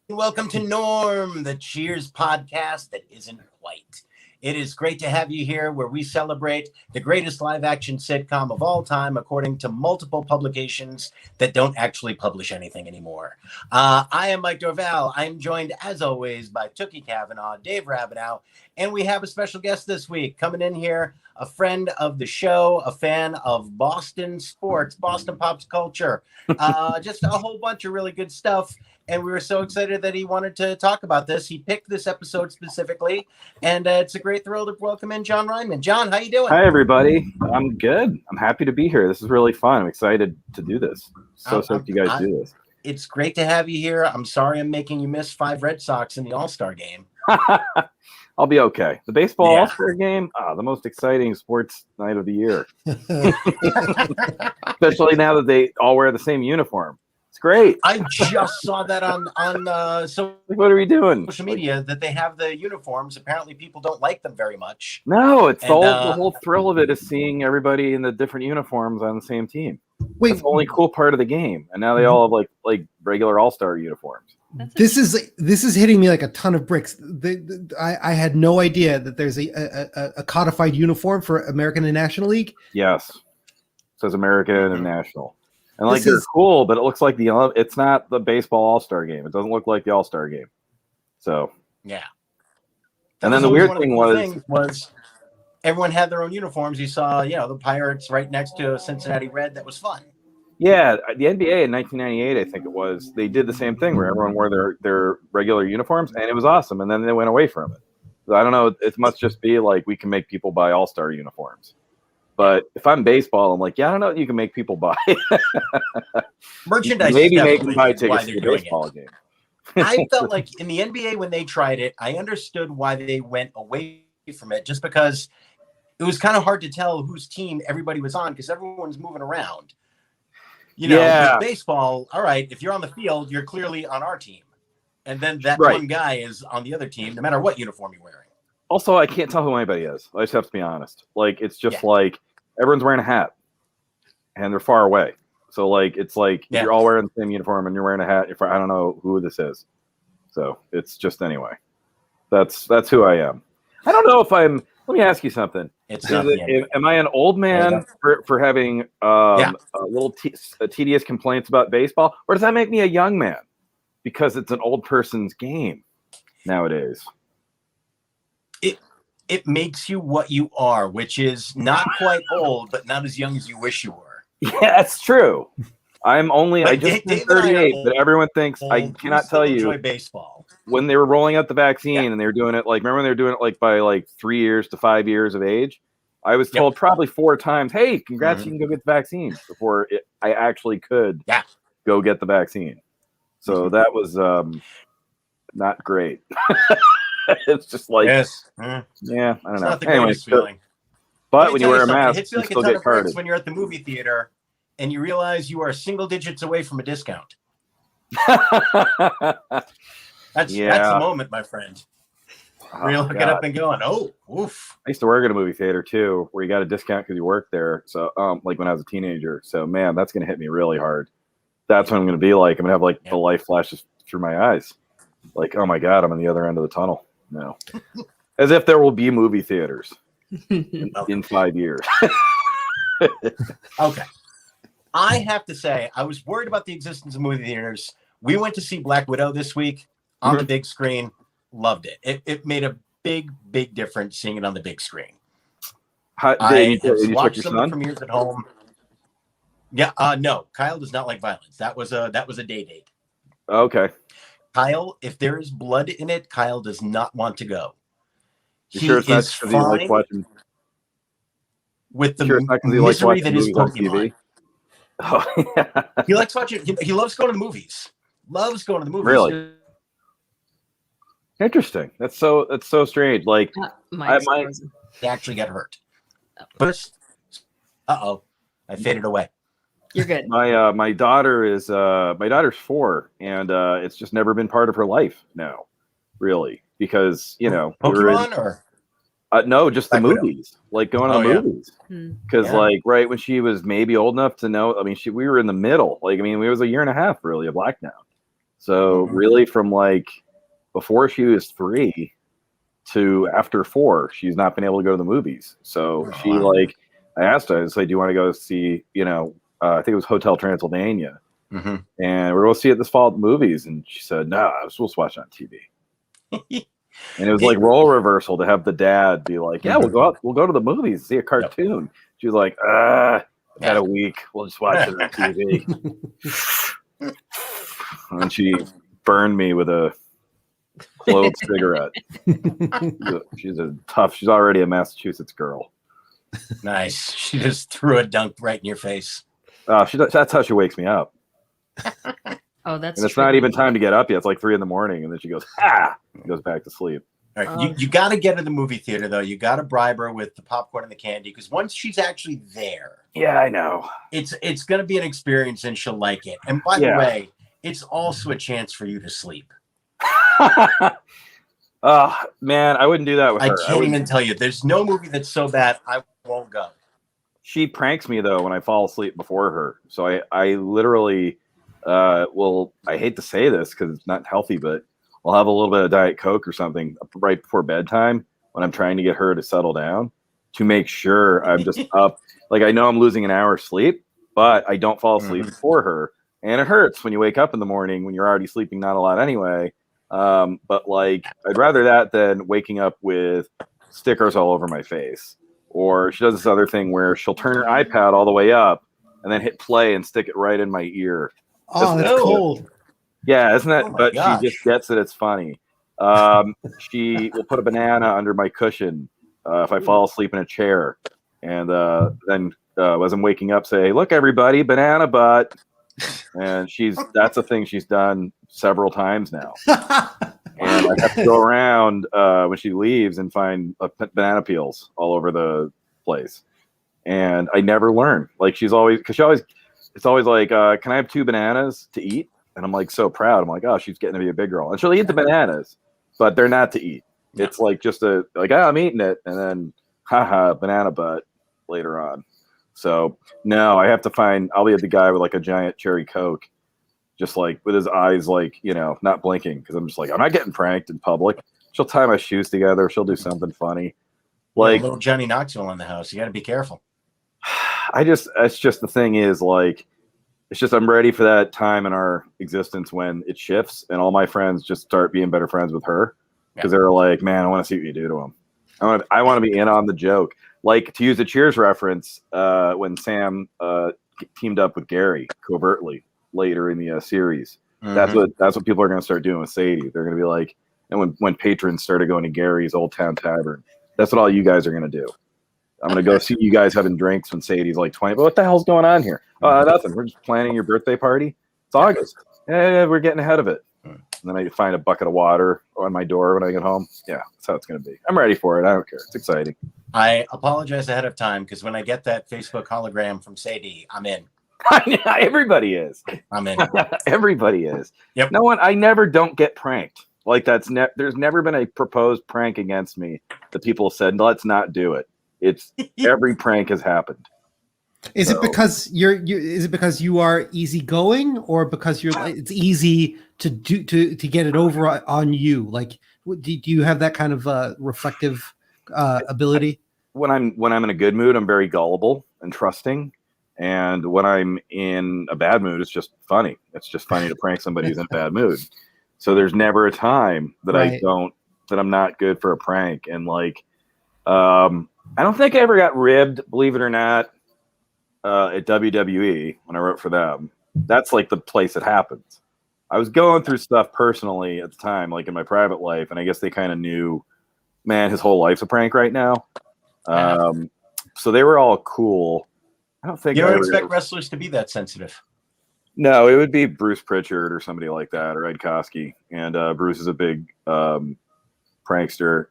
Welcome to Norm, the Cheers podcast that isn't quite. It is great to have you here where we celebrate the greatest live action sitcom of all time, according to multiple publications that don't actually publish anything anymore. I am Mike Dorval. I'm joined, as always, by Tookie Kavanaugh, Dave Rabinow, and we have a special guest this week coming in here, a friend of the show, a fan of Boston sports, Boston pop culture, just a whole bunch of really good stuff. And we were so excited that he wanted to talk about this. He picked this episode specifically, and it's a great thrill to welcome in John Reinman. John, how you doing? Hi, everybody. I'm good. I'm happy to be here. This is really fun. I'm excited to do this. So stoked you guys do this. It's great to have you here. I'm sorry I'm making you miss 5 Red Sox in the All-Star game. I'll be okay. The baseball All-Star game, the most exciting sports night of the year. Especially now that they all wear the same uniform. It's great. I just saw that on so what are we doing? Social media that they have the uniforms. Apparently, people don't like them very much. No, it's the whole thrill of it is seeing everybody in the different uniforms on the same team. Wait, that's the only cool part of the game. And now they all have like regular All-Star uniforms. This is hitting me like a ton of bricks. I had no idea that there's a codified uniform for American and National League. Yes, it says American and National. And like they're cool, but it looks like it's not the baseball All-Star game. It doesn't look like the All-Star game. So yeah. And then the weird thing was everyone had their own uniforms. You saw, the Pirates right next to Cincinnati Red. That was fun. Yeah, the NBA in 1998, I think it was, they did the same thing where everyone wore their regular uniforms, and it was awesome. And then they went away from it. So I don't know. It must just be like we can make people buy All-Star uniforms. But if I'm baseball, I'm like, I don't know. You can make people buy merchandise. Maybe make them buy tickets to the baseball game. I felt like in the NBA when they tried it, I understood why they went away from it, just because it was kind of hard to tell whose team everybody was on because everyone's moving around. With baseball, all right, if you're on the field, you're clearly on our team, and then that one guy is on the other team, no matter what uniform you're wearing. Also, I can't tell who anybody is. I just have to be honest. Like it's just like. Everyone's wearing a hat, and they're far away. So, it's like you're all wearing the same uniform, and you're wearing a hat. I don't know who this is. So it's just anyway. That's who I am. I don't know if I'm. Let me ask you something. Am I an old man for having a little tedious complaints about baseball, or does that make me a young man because it's an old person's game nowadays? It makes you what you are, which is not quite old, but not as young as you wish you were. Yeah, that's true. I just turned 38, but everyone thinks I cannot tell you baseball. When they were rolling out the vaccine and they were doing it remember when they were doing it by 3 years to 5 years of age? I was told probably 4 times, hey, congrats, you can go get the vaccine before I actually could go get the vaccine. So that was not great. It's just I don't know. Not the greatest feeling. But when you wear a mask, it hits you like a ton of bricks when you're at the movie theater and you realize you are single digits away from a discount. That's the moment, my friend. Where you're looking up and going, oh, oof. I used to work at a movie theater too, where you got a discount because you worked there. So, when I was a teenager. So, man, that's going to hit me really hard. That's what I'm going to be like. I'm going to have the light flashes through my eyes. Like, oh my God, I'm on the other end of the tunnel. No, as if there will be movie theaters in 5 years. Okay. I have to say, I was worried about the existence of movie theaters. We went to see Black Widow this week on the big screen. Loved it. It made a big, big difference seeing it on the big screen. I watched some of the premieres at home. Yeah, no, Kyle does not like violence. That was a day date. Okay. Kyle, if there is blood in it, Kyle does not want to go. You sure it's not because he likes watching with the misery that is Pokemon. Oh, yeah. He likes watching. He loves going to the movies. Loves going to the movies. Really interesting. That's so strange. Like I might actually get hurt. First, I faded away. You're good. My daughter's 4, and it's just never been part of her life now, really, because Pokemon no, just the movies, like going to the movies, because right when she was maybe old enough to know, I mean, we were in the middle, it was a year and a half really of lockdown, So really from like before she was 3 to after 4, she's not been able to go to the movies. So I asked her, I was like, do you want to go see, I think it was Hotel Transylvania. Mm-hmm. And we're going to see it this fall at the movies. And she said, no, I was supposed to watch it on TV. And it was like role reversal to have the dad be like, yeah, we'll go to the movies, see a cartoon. Yep. She was like, I've had a week. We'll just watch it on TV. And she burned me with a clove cigarette. She's already a Massachusetts girl. Nice. She just threw a dunk right in your face. That's how she wakes me up. Oh, that's. And it's not even time to get up yet. It's like 3 a.m, and then she goes, and goes back to sleep. All right. You got to get to the movie theater, though. You got to bribe her with the popcorn and the candy, because once she's actually there, yeah, I know, it's going to be an experience, and she'll like it. And by the way, it's also a chance for you to sleep. Man, I wouldn't do that with her. I can't even tell you. There's no movie that's so bad I won't go. She pranks me though when I fall asleep before her. So I literally, I hate to say this because it's not healthy, but I'll have a little bit of Diet Coke or something right before bedtime when I'm trying to get her to settle down to make sure I'm just up. Like I know I'm losing an hour of sleep, but I don't fall asleep before her. And it hurts when you wake up in the morning when you're already sleeping not a lot anyway. But like, I'd rather that than waking up with stickers all over my face. Or she does this other thing where she'll turn her iPad all the way up and then hit play and stick it right in my ear. Oh, that's cold. Yeah, isn't that? But she just gets that it's funny. She will put a banana under my cushion if I fall asleep in a chair. And then as I'm waking up, say, look, everybody, banana butt. And that's a thing she's done several times now. And I have to go around when she leaves and find banana peels all over the place. And I never learn. Like it's always like, can I have 2 bananas to eat? And I'm like so proud. I'm like, oh, she's getting to be a big girl. And she'll eat the bananas, but they're not to eat. No. It's like just I'm eating it. And then, banana butt later on. So no, I'll be the guy with like a giant cherry Coke, just like with his eyes, like, not blinking. Cause I'm just like, I'm not getting pranked in public. She'll tie my shoes together. She'll do something funny. Like little Johnny Knoxville in the house. You got to be careful. It's just the thing is like, it's just, I'm ready for that time in our existence when it shifts and all my friends just start being better friends with her. Cause they're like, man, I want to see what you do to him. I want to be in on the joke. Like, to use a Cheers reference, when Sam teamed up with Gary covertly later in the series, that's what people are going to start doing with Sadie. They're going to be like, and when patrons started going to Gary's Old Town Tavern, that's what all you guys are going to do. I'm going to go see you guys having drinks when Sadie's like 20. But what the hell's going on here? Nothing. We're just planning your birthday party. It's August. Yeah, we're getting ahead of it. And then I find a bucket of water on my door when I get home. Yeah, that's how it's going to be. I'm ready for it. I don't care. It's exciting. I apologize ahead of time because when I get that Facebook hologram from Sadie, I'm in. Everybody is. I'm in. Everybody is. Yep. I never don't get pranked. Like there's never been a proposed prank against me that people said, let's not do it. It's every prank has happened. Is it because is it because you are easygoing, or because it's easy to get it over on you? Like, do you have that kind of reflective ability? When I'm in a good mood, I'm very gullible and trusting, and when I'm in a bad mood, it's just funny. It's just funny to prank somebody who's in a bad mood. So there's never a time that I'm not good for a prank. And like, I don't think I ever got ribbed, believe it or not. At WWE when I wrote for them, that's like the place it happens. I was going through stuff personally at the time, like in my private life, and I guess they kind of knew, man, his whole life's a prank right now. So they were all cool. I don't think you don't expect wrestlers to be that sensitive. No, it would be Bruce Pritchard or somebody like that, or Ed Koskey. And Bruce is a big prankster.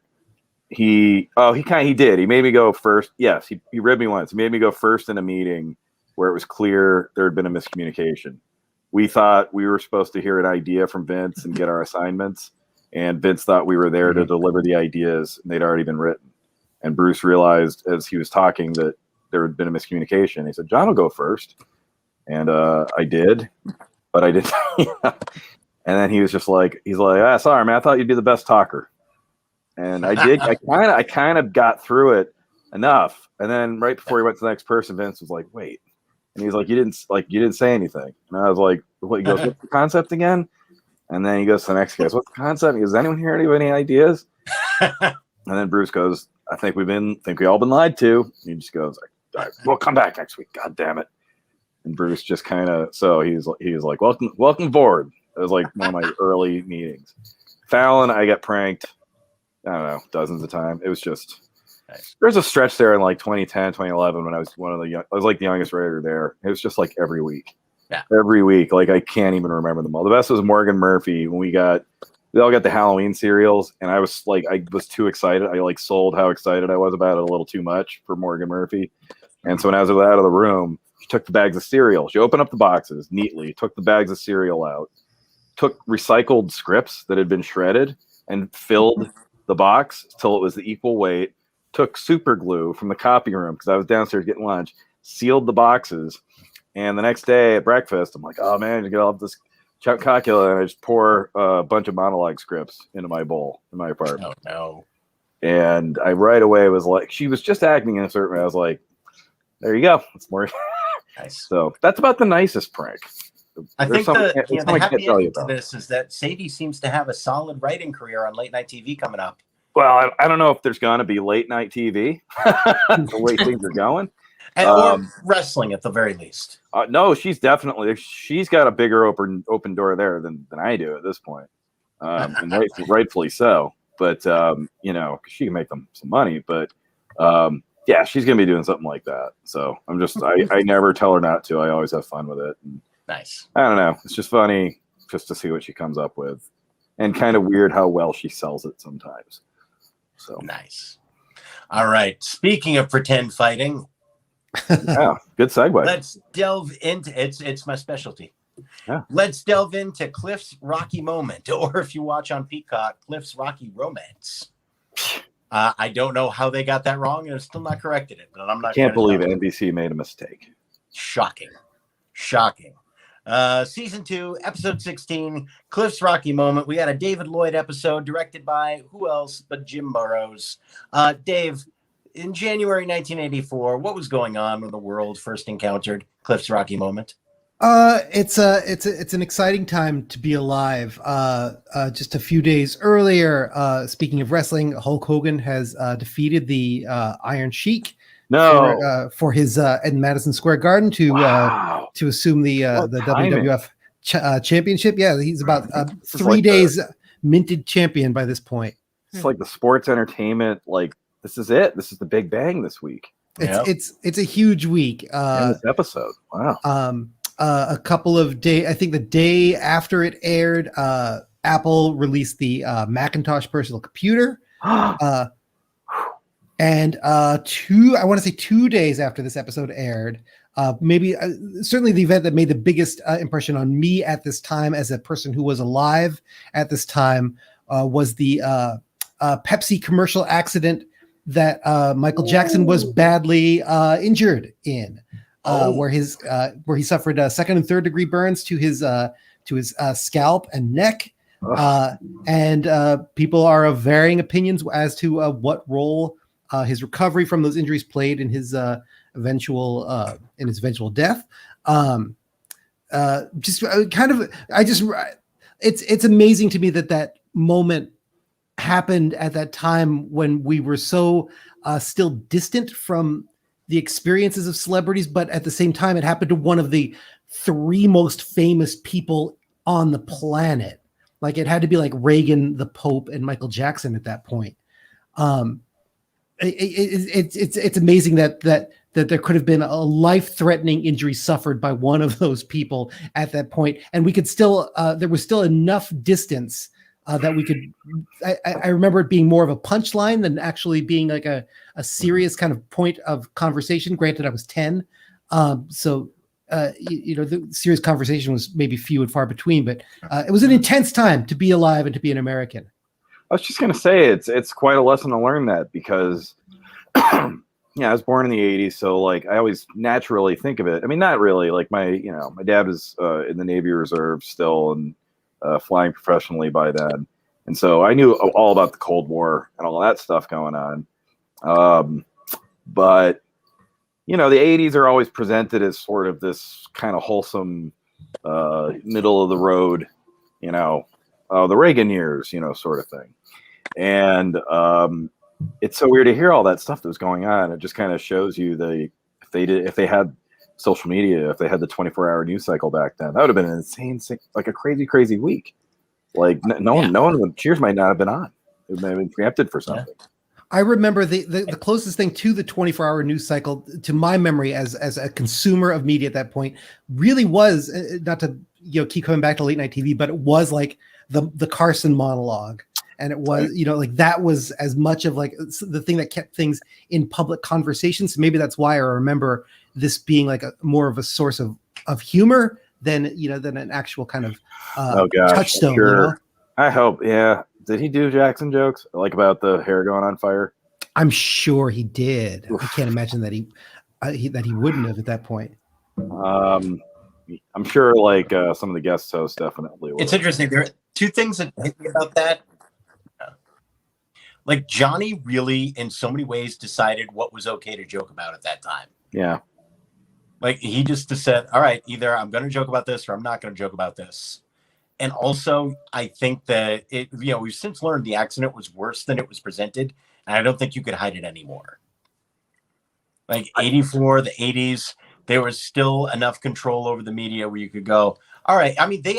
He did. He made me go first. Yes, he ribbed me once. He made me go first in a meeting where it was clear there had been a miscommunication. We thought we were supposed to hear an idea from Vince and get our assignments, and Vince thought we were there to deliver the ideas, and they'd already been written. And Bruce realized as he was talking that there had been a miscommunication. He said, John will go first. And I did, but I didn't. And then he's like, sorry, man, I thought you'd be the best talker. And I did. I kind of got through it enough. And then right before he went to the next person, Vince was like, wait. And he's like, you didn't say anything. And I was like, what? He goes, what's the concept again? And then he goes to the next guy, what's the concept? He goes, anyone here have any ideas? And then Bruce goes, I think we all been lied to. And he just goes, all right, we'll come back next week. God damn it. And Bruce just kind of, so he's like, welcome aboard. It was like one of my early meetings. Fallon, I got pranked, I don't know, dozens of times. It was just, there's a stretch there in like 2010, 2011 when I was I was like the youngest writer there. It was just like every week. Yeah. Every week. Like I can't even remember them all. The best was Morgan Murphy when we all got the Halloween cereals, and I was too excited. I like sold how excited I was about it a little too much for Morgan Murphy. And so when I was out of the room, she took the bags of cereal. She opened up the boxes neatly, took the bags of cereal out, took recycled scripts that had been shredded and filled the box till it was the equal weight, took super glue from the copy room because I was downstairs getting lunch, sealed the boxes. And the next day at breakfast, I'm like, oh man, to get all this calculator, and I just pour a bunch of monologue scripts into my bowl in my apartment. Oh no. And I right away was like, she was just acting in a certain way. I was like, there you go. It's more Nice. So that's about the nicest prank. I think the happy ending to about. this is that Sadie seems to have a solid writing career on late night TV coming up. Well, I don't know if there's going to be late night TV the way things are going. Or wrestling at the very least. No, she's got a bigger open door there than I do at this point. And rightfully so. But, she can make them some money. But, yeah, she's going to be doing something like that. So I never tell her not to. I always have fun with it. And nice. I don't know. It's just funny just to see what she comes up with. And kind of weird how well she sells it sometimes. So nice. All right. Speaking of pretend fighting. Yeah, good segue. Let's delve into it's my specialty. Yeah. Let's delve into Cliff's Rocky Moment, or if you watch on Peacock, Cliff's Rocky Romance. I don't know how they got that wrong, and I'm still not corrected it, but I'm not. Can't believe NBC made a mistake. Shocking. Season 2, episode 16, Cliff's Rocky Moment. We had a David Lloyd episode directed by who else but Jim Burrows. Dave, in January 1984, what was going on when the world first encountered Cliff's Rocky Moment? It's an exciting time to be alive. Just a few days earlier, speaking of wrestling, Hulk Hogan has defeated the Iron Sheik. For his at Madison Square Garden to assume the WWF championship. Yeah, he's about 3 days minted champion by this point. It's like the sports entertainment. Like this is it. This is the Big Bang this week. It's a huge week. This episode. Wow. A couple of days, I think the day after it aired, Apple released the Macintosh personal computer. And I want to say 2 days after this episode aired, certainly the event that made the biggest impression on me at this time as a person who was alive at this time was the Pepsi commercial accident that Michael Jackson was badly injured in. Where he suffered second and third degree burns to his scalp and neck, and people are of varying opinions as to what role his recovery from those injuries played in his eventual death. It's amazing to me that moment happened at that time when we were so still distant from the experiences of celebrities, but at the same time, it happened to one of the three most famous people on the planet. Like it had to be like Reagan, the Pope, and Michael Jackson at that point. It's amazing that there could have been a life-threatening injury suffered by one of those people at that point, and we could still there was still enough distance that we could. I remember it being more of a punchline than actually being like a serious kind of point of conversation. Granted, I was 10, so the serious conversation was maybe few and far between. But it was an intense time to be alive and to be an American. I was just gonna say it's quite a lesson to learn that because I was born in the 80s, so like I always naturally think of it. I mean, not really. Like my dad was in the Navy Reserve still, and flying professionally by then. And so I knew all about the Cold War and all that stuff going on. But, the 80s are always presented as sort of this kind of wholesome, middle of the road, the Reagan years, sort of thing. And it's so weird to hear all that stuff that was going on. It just kind of shows you if they had social media, if they had the 24-hour news cycle back then, that would have been an insane, like a crazy week. Like no one, Cheers might not have been on. It may have been preempted for something. Yeah. I remember the closest thing to the 24-hour news cycle, to my memory as a consumer of media at that point, really was, not to keep coming back to late night TV, but it was like the Carson monologue. And it was, like that was as much of like the thing that kept things in public conversations. So maybe that's why I remember this being like more of a source of humor than an actual kind of touchstone. Sure. I hope. Yeah. Did he do Jackson jokes like about the hair going on fire? I'm sure he did. Oof. I can't imagine that he wouldn't have at that point. I'm sure like some of the guest hosts definitely would. It's interesting. There are two things that hit me about that. Like Johnny really, in so many ways, decided what was okay to joke about at that time. Yeah. Like he just said, all right, either I'm going to joke about this or I'm not going to joke about this. And also, I think that we've since learned the accident was worse than it was presented. And I don't think you could hide it anymore. Like 84, the 80s, there was still enough control over the media where you could go, all right. I mean, they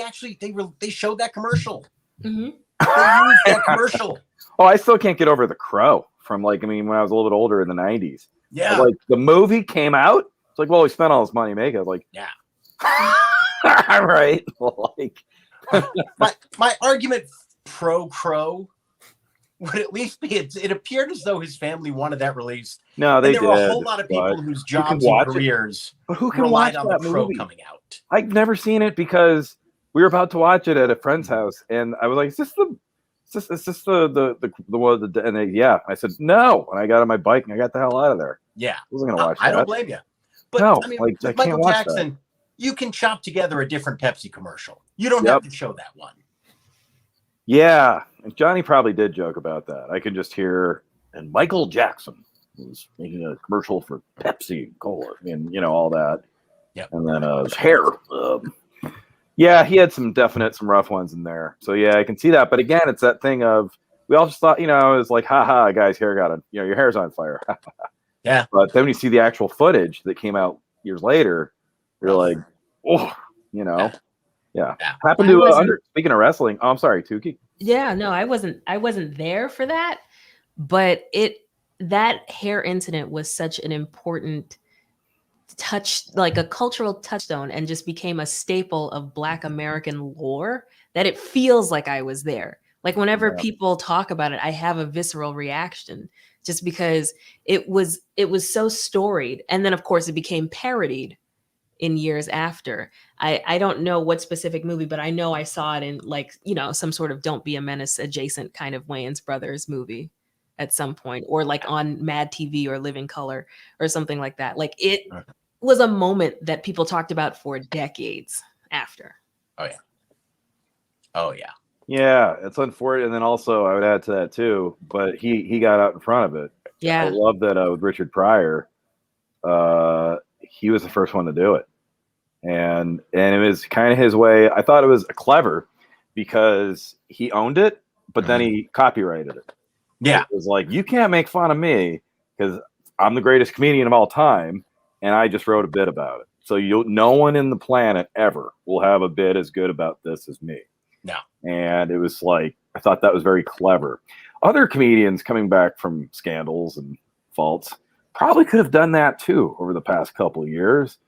showed that commercial. Mm-hmm. They used that commercial. Oh, I still can't get over The Crow from when I was a little bit older in the 90s. Yeah. Like the movie came out. It's like, well, we spent all this money making it. I was like, yeah. All right. Like my argument pro Crow would at least be it appeared as though his family wanted that released. No, they did. There were a whole lot of people whose jobs and careers relied on The Crow coming out. I've never seen it because we were about to watch it at a friend's house, and I was like, "Is this the one?" And yeah, I said no, and I got on my bike and I got the hell out of there. Yeah, I wasn't gonna watch that. I don't blame you. But no, I mean, like, I Michael can't Jackson, that. You can chop together a different Pepsi commercial. You don't have to show that one. Yeah, and Johnny probably did joke about that. I could just hear, and Michael Jackson was making a commercial for Pepsi Cola, and all that. Yeah, and then his hair. Yeah, he had some rough ones in there. So yeah, I can see that. But again, it's that thing of we all just thought, it was like, haha, guy's hair got your hair's on fire. Yeah. But then when you see the actual footage that came out years later, you're like, oh, yeah. Happened to speaking of wrestling. Oh, I'm sorry, Tukey. Yeah, no, I wasn't there for that, but that hair incident was such an important like a cultural touchstone, and just became a staple of Black American lore that it feels like I was there. Like whenever people talk about it, I have a visceral reaction just because it was so storied. And then of course it became parodied in years after. I don't know what specific movie, but I know I saw it in some sort of Don't Be a Menace adjacent kind of Wayans Brothers movie at some point, or like on Mad TV or Living Color or something like that. Like it was a moment that people talked about for decades after. Oh yeah. Yeah, it's unfortunate. And then also I would add to that too, but he got out in front of it. Yeah. I love that with Richard Pryor, he was the first one to do it. And it was kind of his way. I thought it was clever because he owned it, but then he copyrighted it. Yeah. It was like, you can't make fun of me because I'm the greatest comedian of all time, and I just wrote a bit about it. So no one in the planet ever will have a bit as good about this as me. No. And it was like, I thought that was very clever. Other comedians coming back from scandals and faults probably could have done that too over the past couple of years,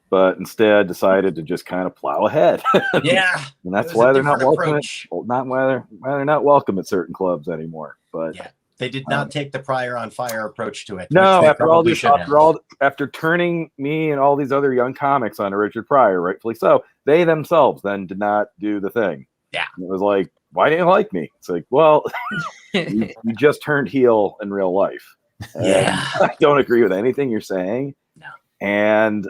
but instead decided to just kind of plow ahead. Yeah. And that's why they're not welcome why they're not welcome at certain clubs anymore. But yeah, they did not take the Pryor on Fire approach to it. No, after turning me and all these other young comics onto Richard Pryor, rightfully so, they themselves then did not do the thing. Yeah. And it was like, why didn't you like me? It's like, well, you just turned heel in real life. Yeah. I don't agree with anything you're saying. No. And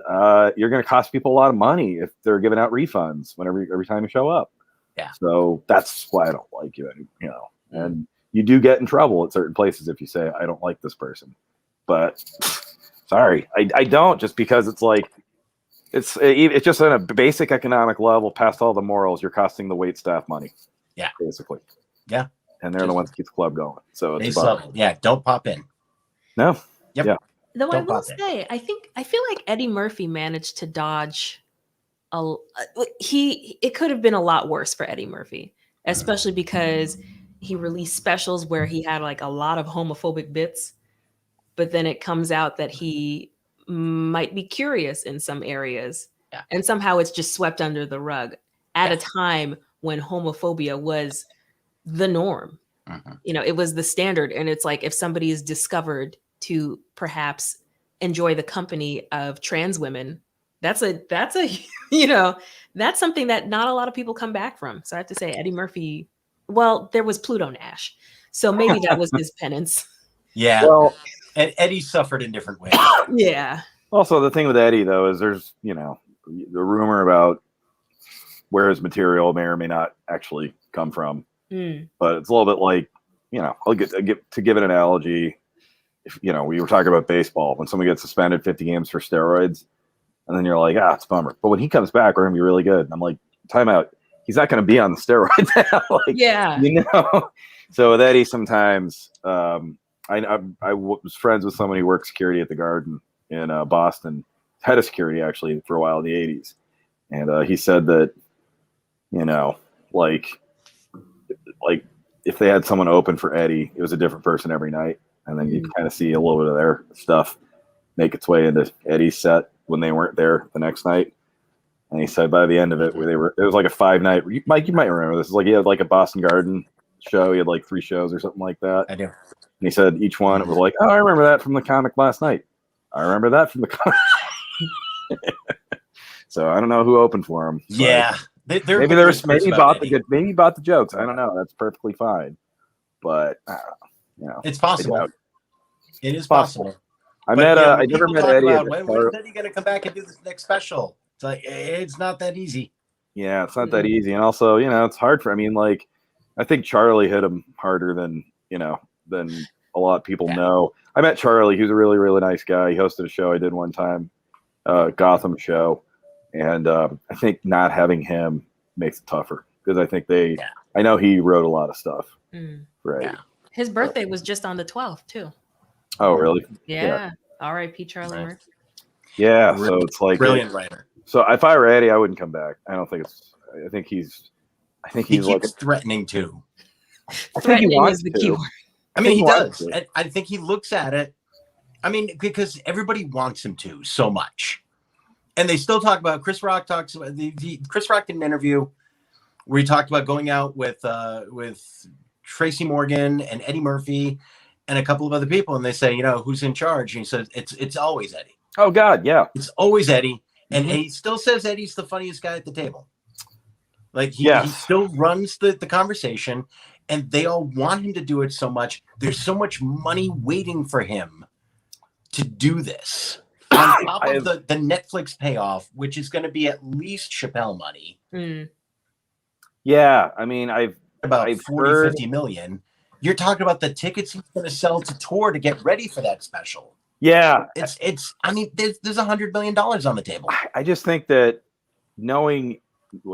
you're going to cost people a lot of money if they're giving out refunds every time you show up. Yeah. So that's why I don't like you, and you do get in trouble at certain places if you say, I don't like this person. But sorry, I don't, just because it's like, it's just on a basic economic level, past all the morals, you're costing the wait staff money. Yeah. Basically. Yeah. And they're the ones that keep the club going. So it's level. Yeah. Don't pop in. No. Yep. Yeah. Though Don't I will pop in. say, I feel like Eddie Murphy managed to dodge it could have been a lot worse for Eddie Murphy, especially because he released specials where he had like a lot of homophobic bits, but then it comes out that he might be curious in some areas, and somehow it's just swept under the rug at a time when homophobia was the norm. It was the standard, and it's like, if somebody is discovered to perhaps enjoy the company of trans women, that's a that's something that not a lot of people come back from. So I have to say, Eddie Murphy, well, there was Pluto Nash, so maybe that was his penance. Yeah. Well, and Eddie suffered in different ways. Yeah. Also, the thing with Eddie, though, is there's, the rumor about where his material may or may not actually come from. But it's a little bit like, I'll get to give an analogy. If, we were talking about baseball, when someone gets suspended 50 games for steroids, and then you're like, it's a bummer. But when he comes back, we're going to be really good. And I'm like, time out. He's not going to be on the steroids now. So with Eddie, sometimes I was friends with somebody who worked security at the Garden in Boston, head of security actually for a while in the 80s. And he said that, like if they had someone open for Eddie, it was a different person every night. And then you kind of see a little bit of their stuff make its way into Eddie's set when they weren't there the next night. And he said by the end of it, it was like a 5-night, Mike, you might remember this. It's like he had like a Boston Garden show. He had like 3 shows or something like that. I do. And he said each one, it was like, I remember that from the comic last night. I remember that from the comic. So I don't know who opened for him. Yeah. Maybe he bought the jokes. I don't know. That's perfectly fine. But it's possible. It is possible. I never met Eddie. When's Eddie going to come back and do this next special? It's like, it's not that easy. Yeah, it's not that easy. And also, it's hard I think Charlie hit him harder than a lot of people know. I met Charlie. He was a really, really nice guy. He hosted a show I did one time, Gotham show. And I think not having him makes it tougher, because I think I know he wrote a lot of stuff. Right. Yeah. His birthday was just on the 12th too. Oh, really? Yeah. R.I.P. Charlie Murphy. Yeah. So it's like brilliant writer. So if I were Eddie, I wouldn't come back. I think he's like threatening to. Threatening is the key word. I mean, he does. I think he looks at it. I mean, because everybody wants him to so much. And they still talk about, Chris Rock talks about Chris Rock did an interview where he talked about going out with Tracy Morgan and Eddie Murphy and a couple of other people, and they say, who's in charge? And he says, it's always Eddie. Oh God, yeah, it's always Eddie, and he still says Eddie's the funniest guy at the table. Like he still runs the conversation, and they all want him to do it so much. There's so much money waiting for him to do this. On top of the Netflix payoff, which is going to be at least Chappelle money. Yeah, I mean, I've 50 million. You're talking about the tickets he's going to sell to tour to get ready for that special. Yeah, it's. I mean, there's $100 million on the table. I just think that we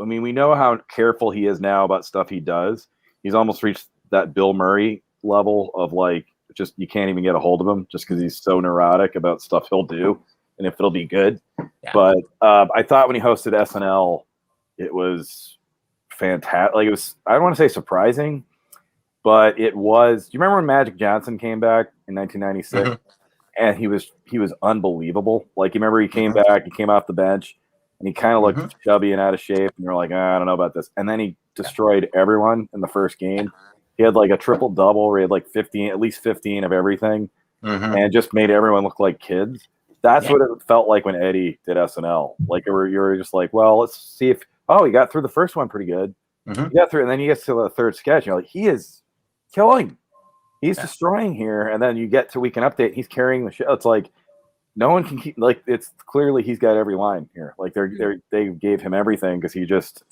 know how careful he is now about stuff he does. He's almost reached that Bill Murray level of like, just you can't even get a hold of him just because he's so neurotic about stuff he'll do and if it'll be good. Yeah. But I thought when he hosted SNL, it was fantastic. Like, it was, I don't want to say surprising, but it was. Do you remember when Magic Johnson came back in 1996? Mm-hmm. And he was unbelievable. Like, you remember he came back, he came off the bench, and he kind of looked chubby and out of shape. And you're like, I don't know about this. And then he destroyed everyone in the first game. He had like a triple double where he had like at least 15 of everything, and just made everyone look like kids. That's what it felt like when Eddie did SNL. Like, you were just like, well, let's see if he got through the first one pretty good. He got through, and then he gets to the third sketch. And you're like, he is killing. He's destroying here, and then you get to Weekend Update. He's carrying the show. It's like no one can keep. Like, it's clearly he's got every line here. Like they gave him everything because he's just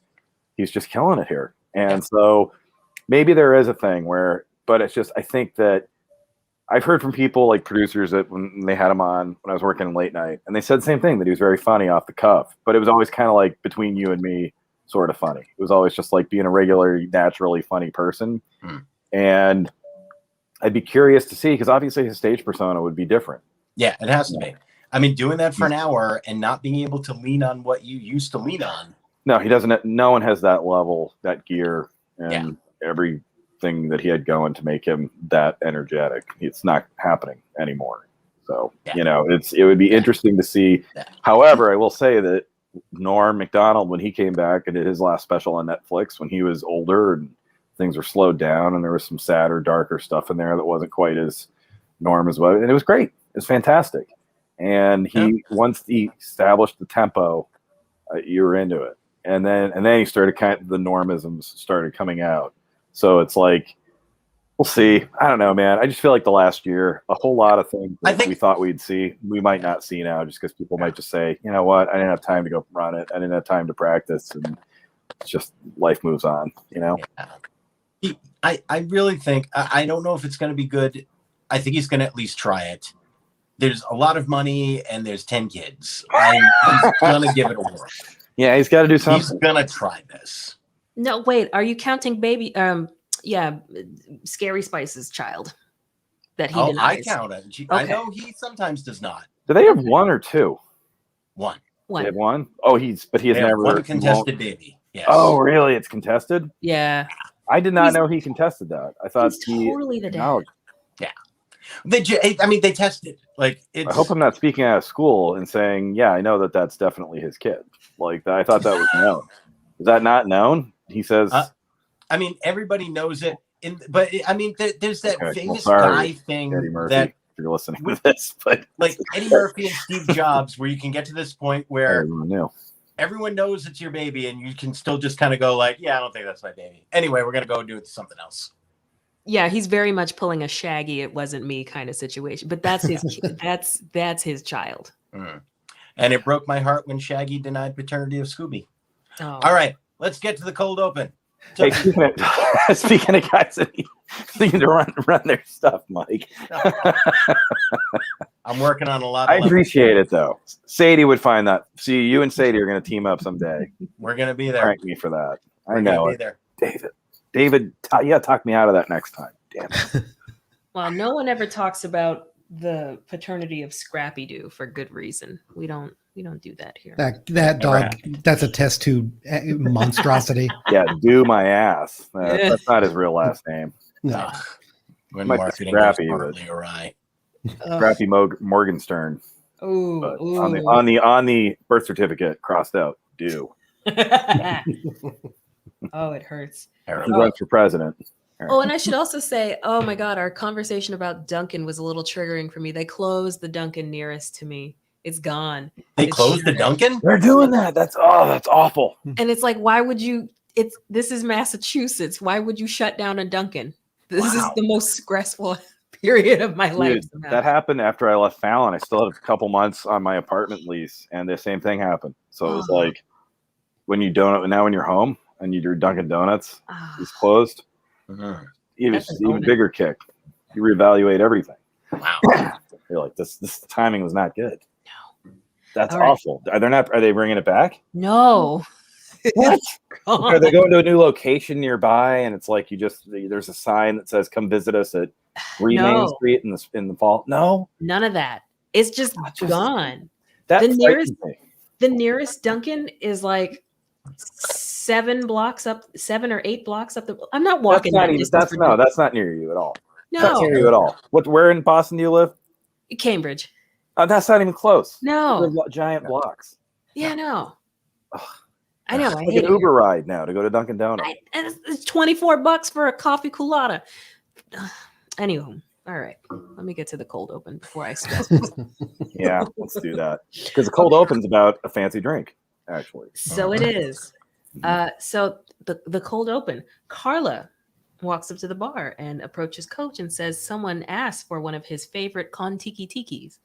killing it here. And so maybe there is a thing where, but it's just, I think that I've heard from people like producers that when they had him on when I was working late night, and they said the same thing, that he was very funny off the cuff, but it was always kind of like between you and me sort of funny. It was always just like being a regular, naturally funny person. And I'd be curious to see, because obviously his stage persona would be different. Yeah, it has to be. I mean, doing that for an hour and not being able to lean on what you used to lean on. No, he doesn't. No one has that level, that gear, and everything that he had going to make him that energetic. It's not happening anymore. So, it would be interesting to see. However, I will say that Norm Macdonald, when he came back and did his last special on Netflix, when he was older and things were slowed down and there was some sadder, darker stuff in there that wasn't quite as Norm as well. And it was great. It was fantastic. And once he established the tempo, you were into it. And then he started the normisms started coming out. So it's like, we'll see. I don't know, man. I just feel like the last year, a whole lot of things that we thought we'd see, we might not see now, just because people might just say, you know what, I didn't have time to go run it. I didn't have time to practice. And it's just life moves on, Yeah. I really think, I don't know if it's going to be good. I think he's going to at least try it. There's a lot of money and there's 10 kids. He's going to give it a whirl. Yeah, he's got to do something. He's going to try this. No, wait. Are you counting baby? Scary Spice's child that he denies? I count it. Okay. I know he sometimes does not. Do they have one or two? One. They have one? Oh, he has never one contested baby. Yes. Oh, really? It's contested? Yeah. I did not know he contested that. I thought he's totally the dad. Yeah. They tested. Like, I hope I'm not speaking out of school and saying, yeah, I know that that's definitely his kid. Like, I thought that was known. Is that not known? He says. Everybody knows it. But there's that famous guy thing Eddie Murphy, that if you're listening to this, but like Eddie Murphy and Steve Jobs, where you can get to this point where everyone knows it's your baby, and you can still just kind of go like, yeah, I don't think that's my baby. Anyway, we're gonna go do it to something else. Yeah, he's very much pulling a Shaggy, it wasn't me kind of situation. But that's his that's his child. And it broke my heart when Shaggy denied paternity of Scooby. Oh. All right, let's get to the cold open. Hey, speaking of guys that need to run their stuff, Mike. I'm working on a lot. I appreciate it though. Sadie would find that. See, you and Sadie are going to team up someday. We're going to be there. Thank me for that. I know it. There. David, talk me out of that next time. Damn it. Well, no one ever talks about the paternity of Scrappy Doo for good reason. We don't do that here. That dog, that's a test tube monstrosity. Yeah, do my ass. That's not his real last name. No. When marketing Scrappy, awry. Scrappy Morgenstern. Ooh, on the birth certificate, crossed out. Do. Oh, it hurts. He runs for president. Oh, and I should also say, oh my God, our conversation about Dunkin' was a little triggering for me. They closed the Dunkin' nearest to me. It's gone. They closed the Dunkin'? They're doing that. That's awful. And it's like, why would you? This is Massachusetts. Why would you shut down a Dunkin'? This is the most stressful period of my life. That happened after I left Fallon. I still had a couple months on my apartment lease, and the same thing happened. So it was like when you donut. Now when you're home and you do Dunkin' Donuts, it's closed. Even bigger kick. You reevaluate everything. Wow. You're like, this timing was not good. No. That's awful. Are they bringing it back? No. What? Are they going to a new location nearby? And it's like there's a sign that says, come visit us at Main Street in the fall. No. None of that. It's just gone. The nearest Dunkin' is like 7 or 8 blocks up the. I'm not walking. That's not near you at all. No, that's not near you at all. Where in Boston do you live? Cambridge. That's not even close. No, giant blocks. Yeah, no. I know. I hate an Uber ride now to go to Dunkin' Donuts. It's $24 for a coffee culotta. Anywho, all right. Let me get to the cold open before I stress. Yeah, let's do that because the cold open's about a fancy drink. Actually, so it is. So the cold open, Carla walks up to the bar and approaches Coach and says someone asked for one of his favorite Kon-Tiki tikis.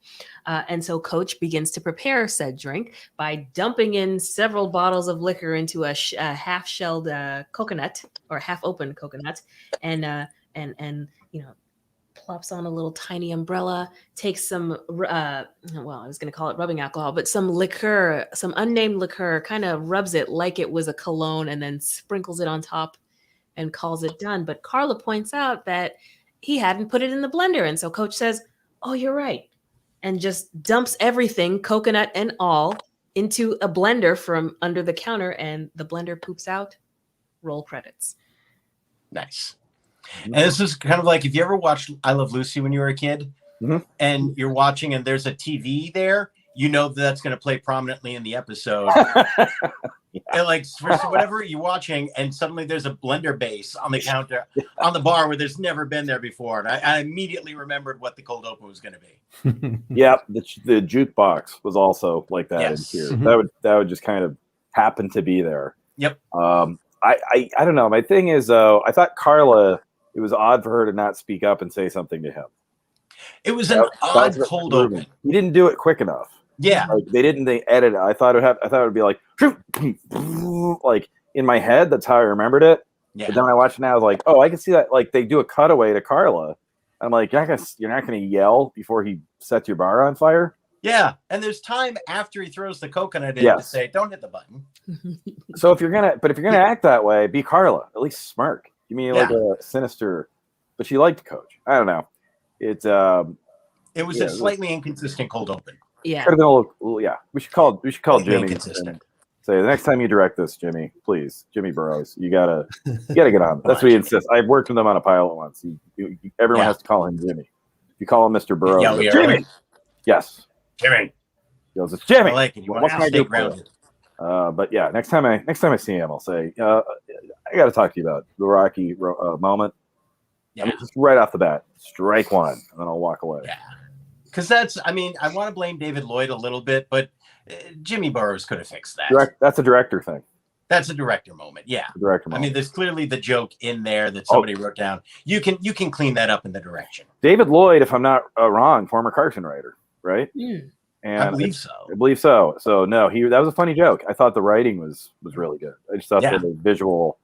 And so Coach begins to prepare said drink by dumping in several bottles of liquor into a half-shelled coconut or half-open coconut, and plops on a little tiny umbrella, takes some, I was going to call it rubbing alcohol, but some liqueur, some unnamed liqueur, kind of rubs it like it was a cologne and then sprinkles it on top and calls it done. But Carla points out that he hadn't put it in the blender. And so Coach says, "Oh, you're right." And just dumps everything, coconut and all, into a blender from under the counter, and the blender poops out. Roll credits. Nice. And this is kind of like if you ever watched I Love Lucy when you were a kid, and you're watching and there's a TV there, you know that's going to play prominently in the episode. And like for whatever you're watching, and suddenly there's a blender base on the counter on the bar where there's never been there before. And I immediately remembered what the cold open was going to be. Yeah, the jukebox was also like that in here. That would just kind of happen to be there. Yep. I don't know. My thing is though, I thought Carla, it was odd for her to not speak up and say something to him. It was an odd cold open. He didn't do it quick enough. Yeah, like they edit it. I thought it would be like in my head. That's how I remembered it. Yeah. But then I watched it now. I was like, oh, I can see that. Like they do a cutaway to Carla. I'm like, you're not gonna yell before he sets your bar on fire. Yeah, and there's time after he throws the coconut in to say, "Don't hit the button." So if you're gonna act that way, be Carla. At least smirk. Give me like a sinister. But she liked Coach. I don't know. It was a slightly inconsistent cold open. Yeah. We should call Jimmy. Say the next time you direct this, Jimmy, please, Jimmy Burrows, you gotta get on. That's what he insists. I've worked with him on a pilot once. Everyone has to call him Jimmy. If you call him Mr. Burrows, Jimmy. Yes. Jimmy. He goes, it's Jimmy. I like it. What can I do grounded? But yeah, next time I see him, I'll say, I got to talk to you about the Rocky moment. Yeah. Just right off the bat, strike one, and then I'll walk away. Yeah. Because I want to blame David Lloyd a little bit, but Jimmy Burrows could have fixed that. That's a director thing. That's a director moment. Yeah. Director moment. There's clearly the joke in there that somebody wrote down. You can clean that up in the direction. David Lloyd, if I'm not wrong, former Carson writer, right? And I believe so. I believe so. So no, that was a funny joke. I thought the writing was really good. I just thought that the visual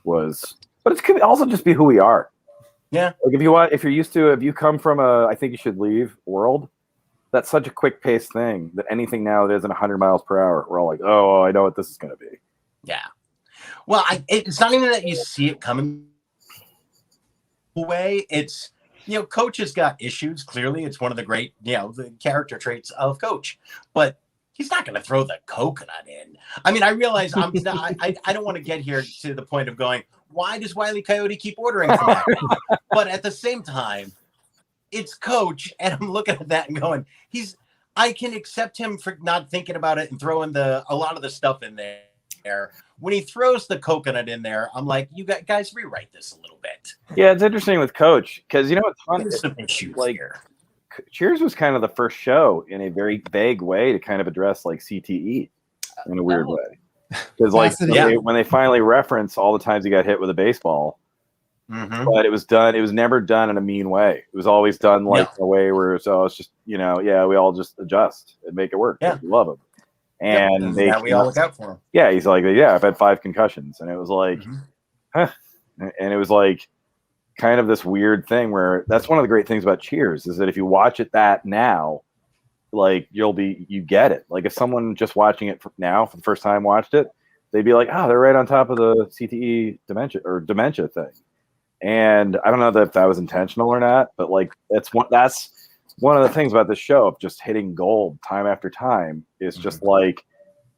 was, but it could also just be who we are. Yeah. Like if you come from I think you should leave world, that's such a quick paced thing that anything now that isn't 100 miles per hour, we're all like, oh, I know what this is going to be. Yeah. Well, it's not even that you see it coming away. It's, Coach has got issues. Clearly, it's one of the great, the character traits of Coach, but he's not going to throw the coconut in. I realize I don't want to get here to the point of going, why does Wile E. Coyote keep ordering from that? But at the same time, it's Coach, and I'm looking at that and going, I can accept him for not thinking about it and throwing a lot of the stuff in there. When he throws the coconut in there, I'm like, you guys rewrite this a little bit. Yeah, it's interesting with Coach because it's fun. There's some issues here. Cheers was kind of the first show in a very vague way to kind of address like CTE in a weird way. Because when they finally reference all the times he got hit with a baseball, but it was never done in a mean way. It was always done like a way where it's just, we all just adjust and make it work. Yeah. We love him. And we all look out for him. Yeah, he's like, I've had 5 concussions. And it was like, huh. And it was like kind of this weird thing where that's one of the great things about Cheers is that if you watch it now, like you get it. Like if someone just watching it now for the first time watched it, they'd be like, they're right on top of the CTE dementia thing. And I don't know if that was intentional or not, but like that's one of the things about this show of just hitting gold time after time is just like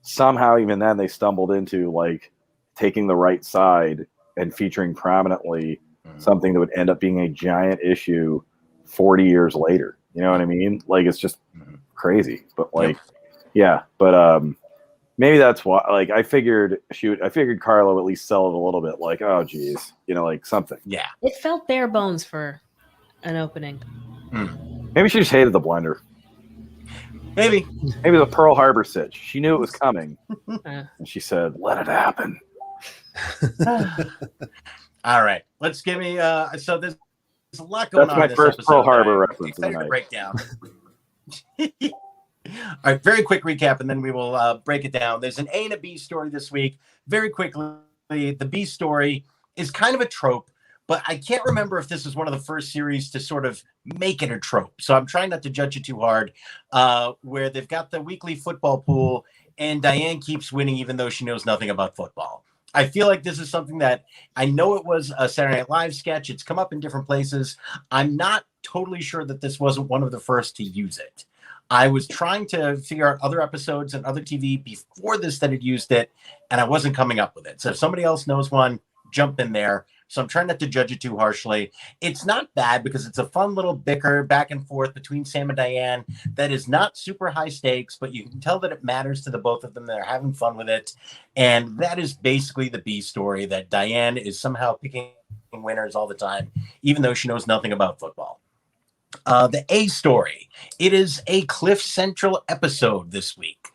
somehow even then they stumbled into like taking the right side and featuring prominently something that would end up being a giant issue 40 years later. You know what I mean? Like it's just crazy, but like, but maybe that's why. Like I figured Carlo would at least sell it a little bit. Like, oh geez, like something. Yeah, it felt bare bones for an opening. Maybe she just hated the blender. Maybe the Pearl Harbor sitch. She knew it was coming, and she said, "Let it happen." All right, let's give me. So there's a lot going That's on my in this first episode. Pearl Harbor I'm reference of the excited to night. break down. All right, very quick recap, and then we will break it down. There's an A and a B story this week. Very quickly, the B story is kind of a trope, but I can't remember if this is one of the first series to sort of make it a trope. So I'm trying not to judge it too hard. Where they've got the weekly football pool, and Diane keeps winning even though she knows nothing about football. I feel like this is something that I know it was a Saturday Night Live sketch. It's come up in different places. I'm not totally sure that this wasn't one of the first to use it. I was trying to figure out other episodes and other TV before this that had used it, and I wasn't coming up with it. So if somebody else knows one, jump in there. So I'm trying not to judge it too harshly. It's not bad because it's a fun little bicker back and forth between Sam and Diane that is not super high stakes, but you can tell that it matters to the both of them. They're having fun with it. And that is basically the B story, that Diane is somehow picking winners all the time, even though she knows nothing about football. The A story. It is a Cliff Central episode this week.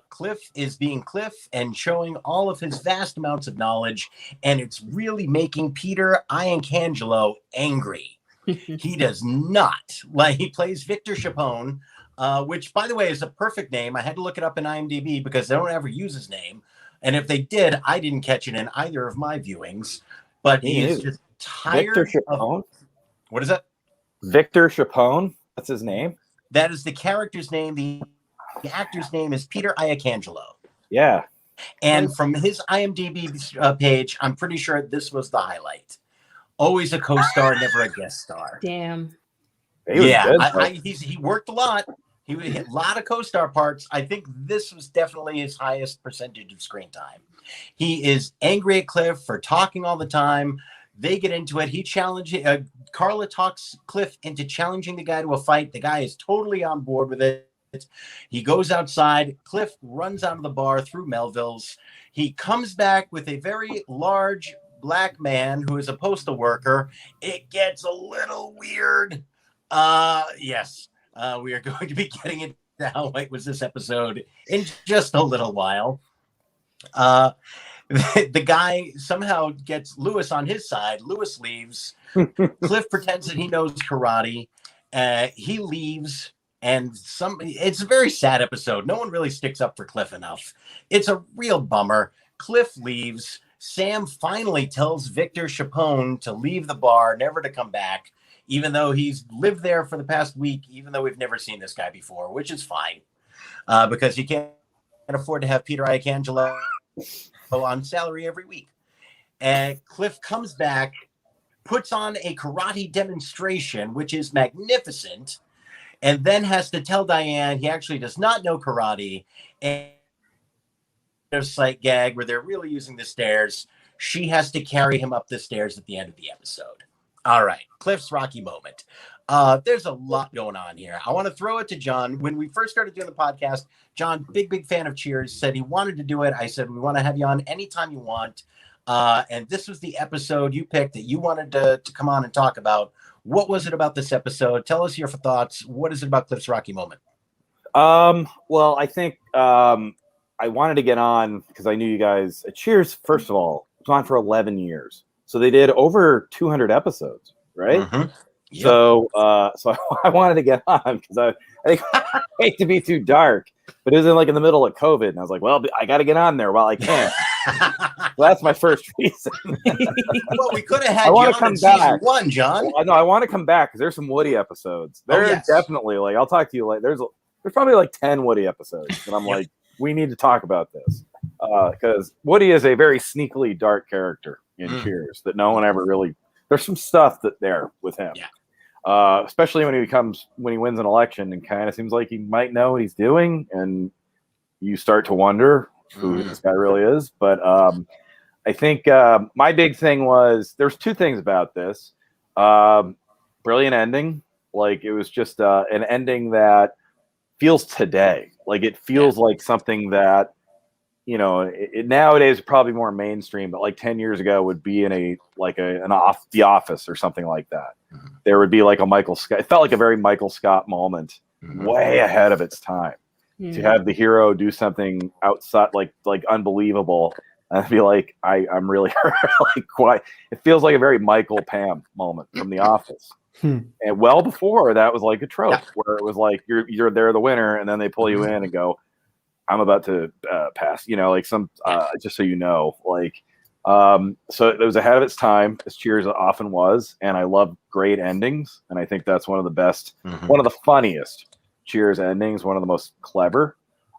Cliff is being Cliff and showing all of his vast amounts of knowledge, and it's really making Peter Iacangelo angry. He does not. Like, he plays Victor Chapone, which, by the way, is a perfect name. I had to look it up in IMDb because they don't ever use his name. And if they did, I didn't catch it in either of my viewings. But he is just tired Victor of... What is that? Victor Chapone? That's his name? That is the character's name. The actor's name is Peter Iacangelo. Yeah. And from his IMDb page, I'm pretty sure this was the highlight. Always a co-star, never a guest star. Damn. He worked a lot. He hit a lot of co-star parts. I think this was definitely his highest percentage of screen time. He is angry at Cliff for talking all the time. They get into it. He challenges. Carla talks Cliff into challenging the guy to a fight. The guy is totally on board with it. He goes outside. Cliff runs out of the bar through Melville's. He comes back with a very large black man who is a postal worker. It gets a little weird. Yes, we are going to be getting into how white was this episode in just a little while. The guy somehow gets Lewis on his side. Lewis leaves. Cliff pretends that he knows karate. He leaves, and it's a very sad episode. No one really sticks up for Cliff enough. It's a real bummer. Cliff leaves. Sam finally tells Victor Chapone to leave the bar, never to come back, even though he's lived there for the past week, even though we've never seen this guy before, which is fine, because you can't afford to have Peter Iacangelo on salary every week. And Cliff comes back, puts on a karate demonstration, which is magnificent, and then has to tell Diane he actually does not know karate. And there's a sight gag where they're really using the stairs. She has to carry him up the stairs at the end of the episode. All right, Cliff's Rocky moment. There's a lot going on here. I want to throw it to John. When we first started doing the podcast, John, big fan of Cheers, said he wanted to do it. I said, we want to have you on anytime you want. And this was the episode you picked that you wanted to come on and talk about. What was it about this episode? Tell us your thoughts. What is it about Cliff's Rocky moment? Well, I think I wanted to get on because I knew you guys. Cheers, first of all, was on for 11 years. So they did over 200 episodes, right? Mm-hmm. Yep. So I wanted to get on because I think I hate to be too dark, but it was in the middle of COVID, and I was like, well, I got to get on there while I can. Well, that's my first reason. Well, we could have had you on in season 1, John. No, I want to come back because there's some Woody episodes. There's definitely I'll talk to you later. There's probably 10 Woody episodes, and I'm like, we need to talk about this because Woody is a very sneakily dark character in Cheers that no one ever really. There's some stuff there with him. Yeah. Especially when he wins an election and kind of seems like he might know what he's doing, and you start to wonder who this guy really is. But I think my big thing was there's two things about this. Brilliant ending. It was just an ending that feels today. It feels like something that, nowadays probably more mainstream, but 10 years ago would be in The Office or something like that. Mm-hmm. There would be a Michael Scott. It felt like a very Michael Scott moment, way ahead of its time. Mm-hmm. To have the hero do something outside, like unbelievable, And I'd be like, I'm really like quite. It feels like a very Michael Pam moment from The Office. And well before that was like a trope where it was like you're there the winner, and then they pull you in and go, I'm about to pass, like some just so you know, like so it was ahead of its time, as Cheers often was, and I love great endings, and I think that's one of the best, one of the funniest Cheers endings, one of the most clever.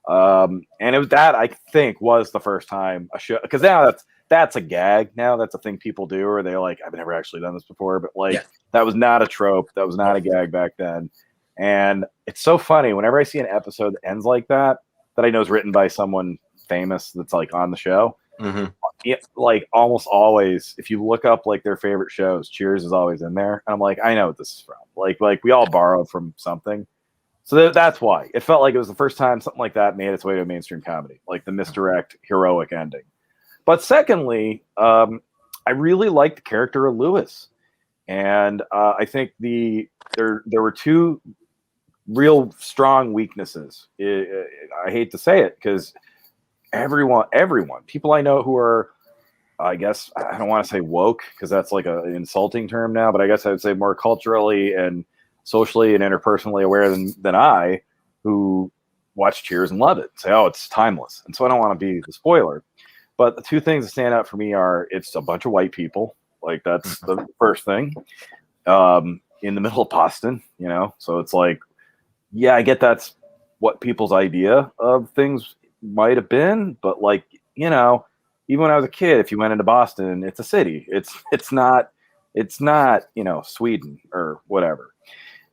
And it was that I think was the first time a show, because now that's a gag. Now that's a thing people do, or they're like, I've never actually done this before, but like that was not a trope, that was not a gag back then. And it's so funny whenever I see an episode that ends like that I know is written by someone famous that's like on the show. Like almost always, if you look up like their favorite shows, Cheers is always in there. And I'm like, I know what this is from. Like we all borrow from something. So that's why it felt like it was the first time something like that made its way to a mainstream comedy, like the misdirect heroic ending. But secondly, I really liked the character of Lewis, and I think there were two real strong weaknesses. I hate to say it because everyone, people I know who are, I guess I don't want to say woke because that's like an insulting term now, but I guess I would say more culturally and socially and interpersonally aware than I, who watch Cheers and love it, say, oh, it's timeless. And so I don't want to be the spoiler. But the two things that stand out for me are it's a bunch of white people. Like that's the first thing. In the middle of Boston, so it's like, yeah, I get that's what people's idea of things might have been, but like, even when I was a kid, if you went into Boston, it's a city. It's not, Sweden or whatever.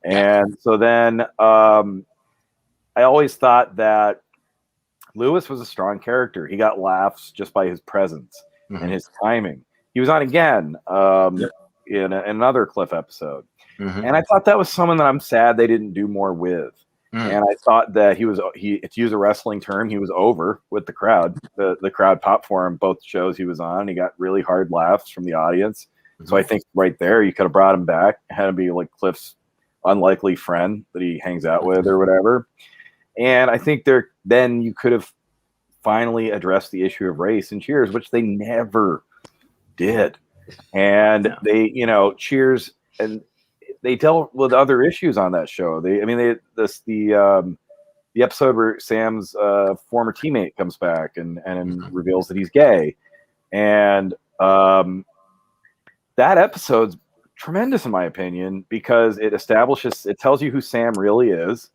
And so then I always thought that Lewis was a strong character. He got laughs just by his presence and his timing. He was on again in another Cliff episode. And I thought that was someone that I'm sad they didn't do more with. And I thought that to use a wrestling term, he was over with the crowd. The crowd popped for him both shows he was on. He got really hard laughs from the audience. So I think right there, you could have brought him back, had him be like Cliff's unlikely friend that he hangs out with or whatever. And I think then you could have finally addressed the issue of race in Cheers, which they never did. And they, Cheers, and they dealt with other issues on that show. The episode where Sam's former teammate comes back and reveals that he's gay, and that episode's tremendous in my opinion because it tells you who Sam really is.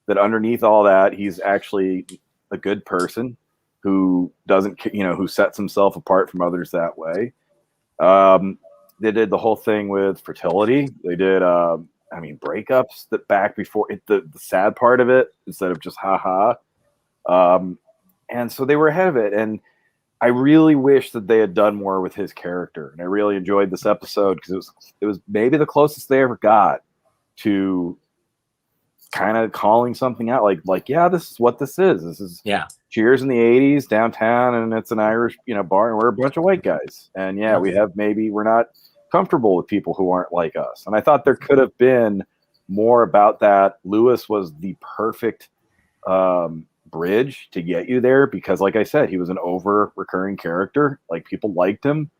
That underneath all that, he's actually a good person who doesn't, who sets himself apart from others that way. They did the whole thing with fertility. They did, breakups that back before it, the sad part of it instead of just haha. And so they were ahead of it. And I really wish that they had done more with his character. And I really enjoyed this episode because it was maybe the closest they ever got to kind of calling something out. Like, yeah, this is what this is. This is Cheers in the 80s downtown, and it's an Irish, bar, and we're a bunch of white guys. And we're not comfortable with people who aren't like us. And I thought there could have been more about that. Lewis was the perfect bridge to get you there because, like I said, he was an over recurring character. Like people liked him.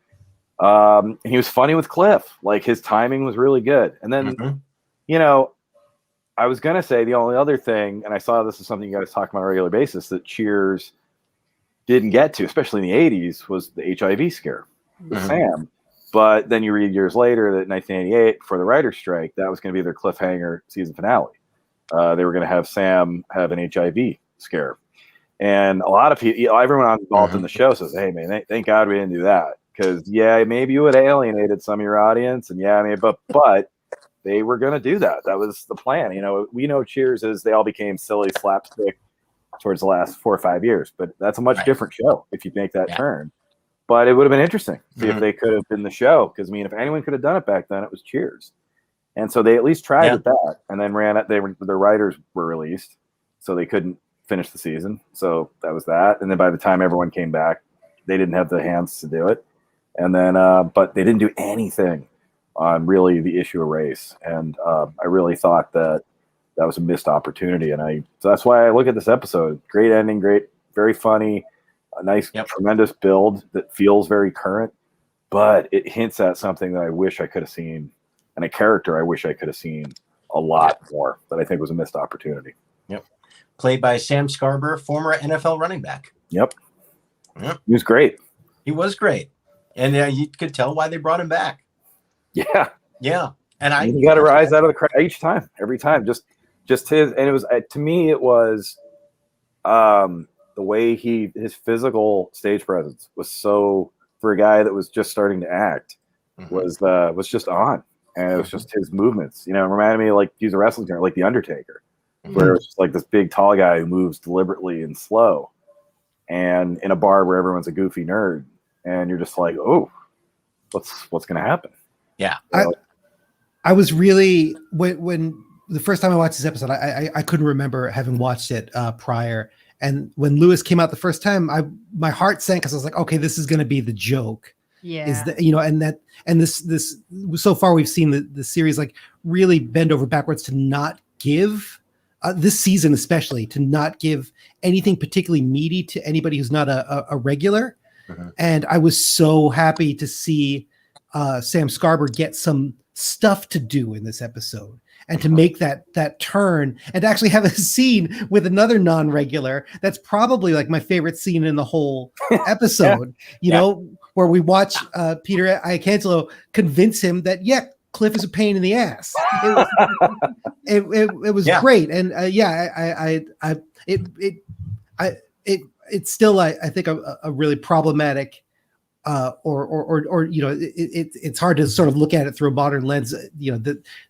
And he was funny with Cliff. Like his timing was really good. And then, I was going to say the only other thing, and I saw this is something you guys talk about on a regular basis, that Cheers didn't get to, especially in the 80s, was the HIV scare with Sam. But then you read years later that 1988, for the writer's strike, that was going to be their cliffhanger season finale. They were going to have Sam have an HIV scare. And a lot of people, everyone involved in the show says, hey, man, thank God we didn't do that. Because, maybe you would have alienated some of your audience. And but they were going to do that. That was the plan. We know Cheers is they all became silly slapstick towards the last 4 or 5 years, but that's a much different show if you make that turn. But it would have been interesting to see if they could have been the show. Because if anyone could have done it back then, it was Cheers. And so they at least tried with that, and then ran it. The writers were released, so they couldn't finish the season. So that was that. And then by the time everyone came back, they didn't have the hands to do it. And then, but they didn't do anything on really the issue of race. And I really thought that was a missed opportunity. And so that's why I look at this episode. Great ending, very funny. a nice, tremendous build that feels very current, but it hints at something that I wish I could have seen, and a character I wish I could have seen a lot more, that I think was a missed opportunity. Yep. Played by Sam Scarborough, former NFL running back. Yep. He was great. He was great. And you could tell why they brought him back. Yeah. Yeah. And he got to rise out of the crowd each time, every time. Just his, and it was, to me, it was the way his physical stage presence was so, for a guy that was just starting to act, was just on. And it was just his movements, it reminded me, like, he's a wrestling term, like The Undertaker, where it was just like this big, tall guy who moves deliberately and slow, and in a bar where everyone's a goofy nerd, and you're just like, oh, what's going to happen? Yeah. I was really, when the first time I watched this episode, I couldn't remember having watched it prior. And when Lewis came out the first time, my heart sank, because I was like, okay, this is going to be the joke. Yeah. Is that, and this so far we've seen the series like really bend over backwards to not give this season, especially, to not give anything particularly meaty to anybody who's not a regular. And I was so happy to see Sam Scarborough get some stuff to do in this episode, and to make that turn, and to actually have a scene with another non-regular. That's probably like my favorite scene in the whole episode, where we watch Peter Iacantolo convince him that, Cliff is a pain in the ass. It was great. And it's still, I think, a really problematic, it's hard to sort of look at it through a modern lens,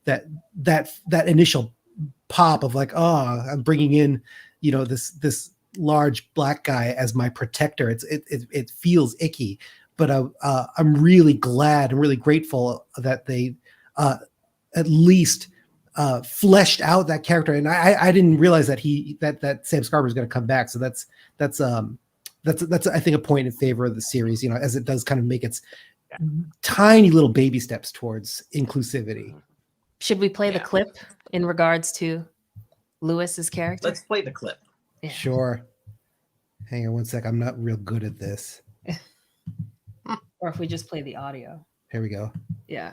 that initial pop of like, oh, I'm bringing in, this large black guy as my protector. It feels icky, but I'm really glad and really grateful that they at least fleshed out that character. And I didn't realize that that Sam Scarborough is going to come back. So that's I think a point in favor of the series, as it does kind of make its tiny little baby steps towards inclusivity. Should we play the clip in regards to Lewis's character? Let's play the clip. Yeah. Sure. Hang on one sec. I'm not real good at this. Or if we just play the audio. Here we go. Yeah.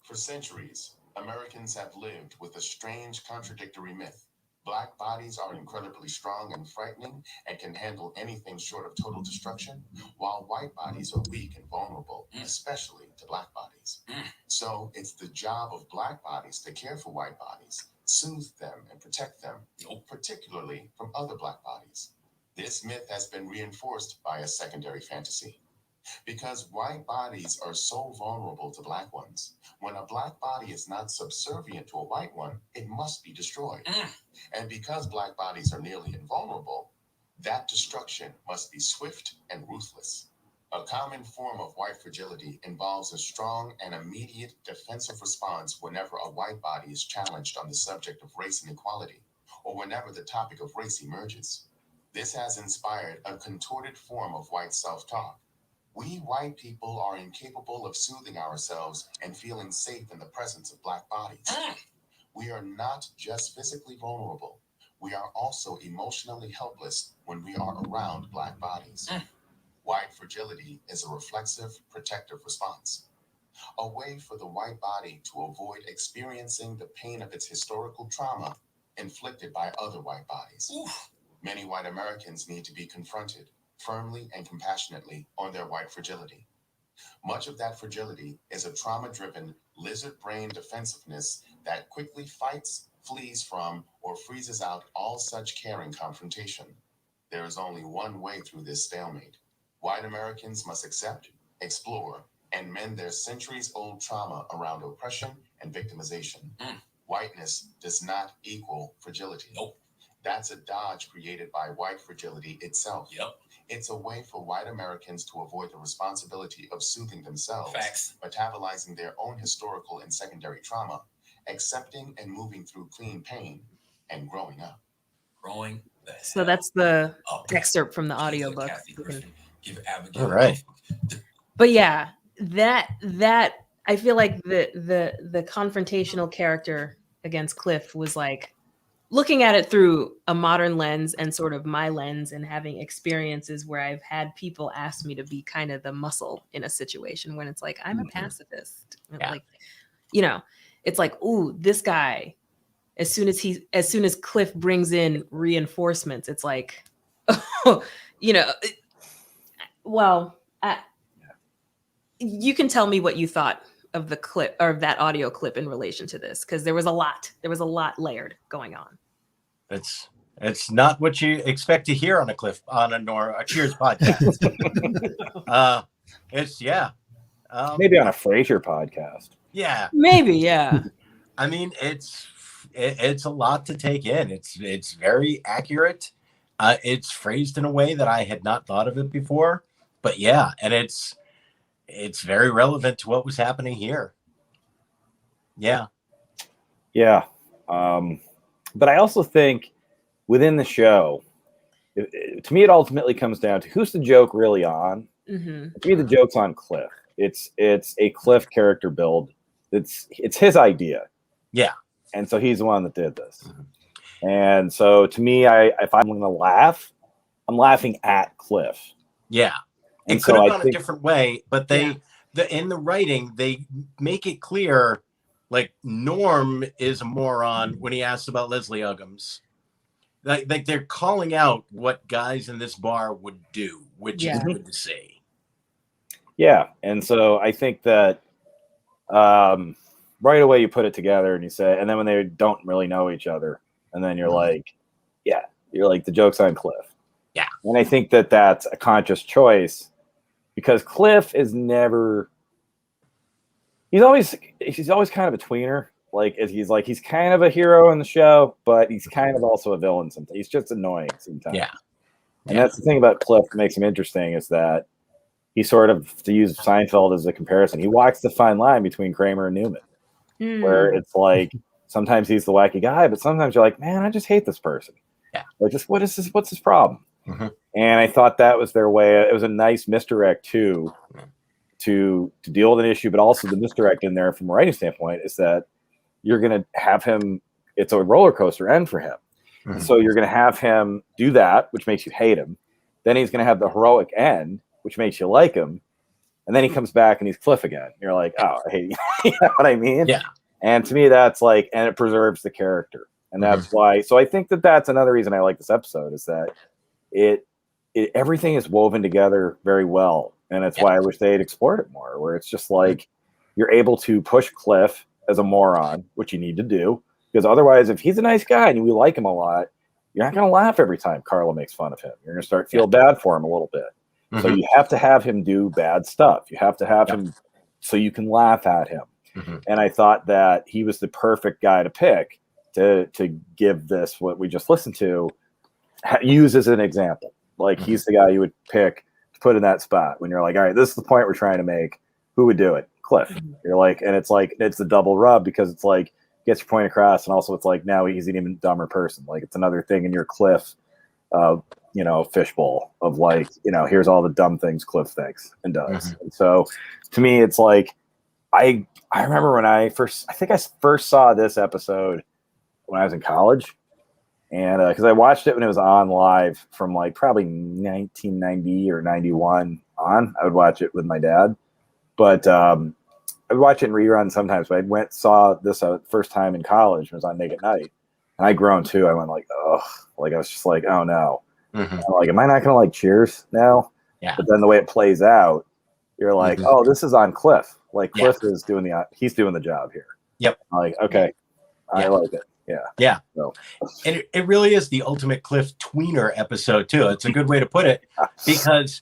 For centuries, Americans have lived with a strange, contradictory myth. Black bodies are incredibly strong and frightening and can handle anything short of total destruction, while white bodies are weak and vulnerable, especially to black bodies. So it's the job of black bodies to care for white bodies, soothe them, and protect them, particularly from other black bodies. This myth has been reinforced by a secondary fantasy. Because white bodies are so vulnerable to black ones, when a black body is not subservient to a white one, it must be destroyed. And because black bodies are nearly invulnerable, that destruction must be swift and ruthless. A common form of white fragility involves a strong and immediate defensive response whenever a white body is challenged on the subject of race and equality, or whenever the topic of race emerges. This has inspired a contorted form of white self-talk. We white people are incapable of soothing ourselves and feeling safe in the presence of black bodies. We are not just physically vulnerable. We are also emotionally helpless when we are around black bodies. White fragility is a reflexive, protective response. A way for the white body to avoid experiencing the pain of its historical trauma inflicted by other white bodies. Many white Americans need to be confronted firmly and compassionately on their white fragility. Much of that fragility is a trauma-driven, lizard-brain defensiveness that quickly fights, flees from, or freezes out all such caring confrontation. There is only one way through this stalemate. White Americans must accept, explore, and mend their centuries-old trauma around oppression and victimization. Whiteness does not equal fragility. That's a dodge created by white fragility itself. It's a way for white Americans to avoid the responsibility of soothing themselves, metabolizing their own historical and secondary trauma, accepting and moving through clean pain, and growing up. So that's the excerpt from the audiobook. All right. But yeah, that I feel like the confrontational character against Cliff was like looking at it through a modern lens and sort of my lens, and having experiences where I've had people ask me to be kind of the muscle in a situation when it's like, I'm a pacifist. Yeah. Like, you know, it's like, ooh, this guy, as soon as Cliff brings in reinforcements, it's like, you know, well, you can tell me what you thought of the clip or that audio clip in relation to this, because there was a lot layered going on. It's not what you expect to hear on a Cheers podcast. It's maybe on a Frasier podcast. Yeah, maybe, yeah. I mean, it's a lot to take in. It's very accurate. It's phrased in a way that I had not thought of it before, but yeah, and it's very relevant to what was happening here. Yeah. But I also think within the show, to me, it ultimately comes down to who's the joke really on. Mm-hmm. To me, the joke's on Cliff. It's a Cliff character build. It's his idea. Yeah. And so he's the one that did this. Mm-hmm. And so to me, if I'm going to laugh, I'm laughing at Cliff. Yeah. It could have gone a different way, but in the writing, they make it clear, like, Norm is a moron when he asks about Leslie Uggams. Like they're calling out what guys in this bar would do, which is good to see. Yeah. And so I think that right away you put it together and you say, and then when they don't really know each other, and then you're like, the joke's on Cliff. Yeah. And I think that that's a conscious choice, because Cliff is never, he's always kind of a tweener. He's kind of a hero in the show, but he's kind of also a villain sometimes. He's just annoying sometimes. Yeah. And that's the thing about Cliff that makes him interesting, is that he sort of, to use Seinfeld as a comparison, he walks the fine line between Kramer and Newman, where it's like sometimes he's the wacky guy, but sometimes you're like, man, I just hate this person. Yeah. Like, just what's his problem? Mm-hmm. And I thought that was their way. It was a nice misdirect too, to deal with an issue, but also the misdirect in there from a writing standpoint is that you're going to have him, it's a roller coaster end for him. Mm-hmm. So you're going to have him do that, which makes you hate him. Then he's going to have the heroic end, which makes you like him. And then he comes back and he's Cliff again. You're like, oh, I hate you. You know what I mean? Yeah. And to me, that's like, and it preserves the character. And that's why, so I think that that's another reason I like this episode, is that everything is woven together very well. And that's why I wish they had explored it more, where it's just like, you're able to push Cliff as a moron, which you need to do, because otherwise, if he's a nice guy and we like him a lot, you're not going to laugh every time Carla makes fun of him. You're going to start feel bad for him a little bit. Mm-hmm. So you have to have him do bad stuff. You have to have him so you can laugh at him. Mm-hmm. And I thought that he was the perfect guy to pick to give this, what we just listened to, use as an example. Like, he's the guy you would pick to put in that spot when you're like, all right, this is the point we're trying to make. Who would do it? Cliff. You're like, and it's like, it's the double rub, because it's like, gets your point across, and also it's like, now he's an even dumber person. Like, it's another thing in your Cliff, fishbowl of like, here's all the dumb things Cliff thinks and does. Mm-hmm. And so to me, it's like, I remember when I first saw this episode when I was in college, and because I watched it when it was on live from like probably 1990 or 91 on. I would watch it with my dad, but I'd watch it in rerun sometimes. But I saw this first time in college. It was on Nick at Night, and I grown too. I went like, oh, like I was just like, oh no, like, am I not gonna like Cheers now? Yeah. But then the way it plays out, you're like, oh, this is on Cliff. Like, Cliff is he's doing the job here. Yep. I'm like, okay, I like it. Yeah. Yeah. So. And it really is the ultimate Cliff tweener episode too. It's a good way to put it, because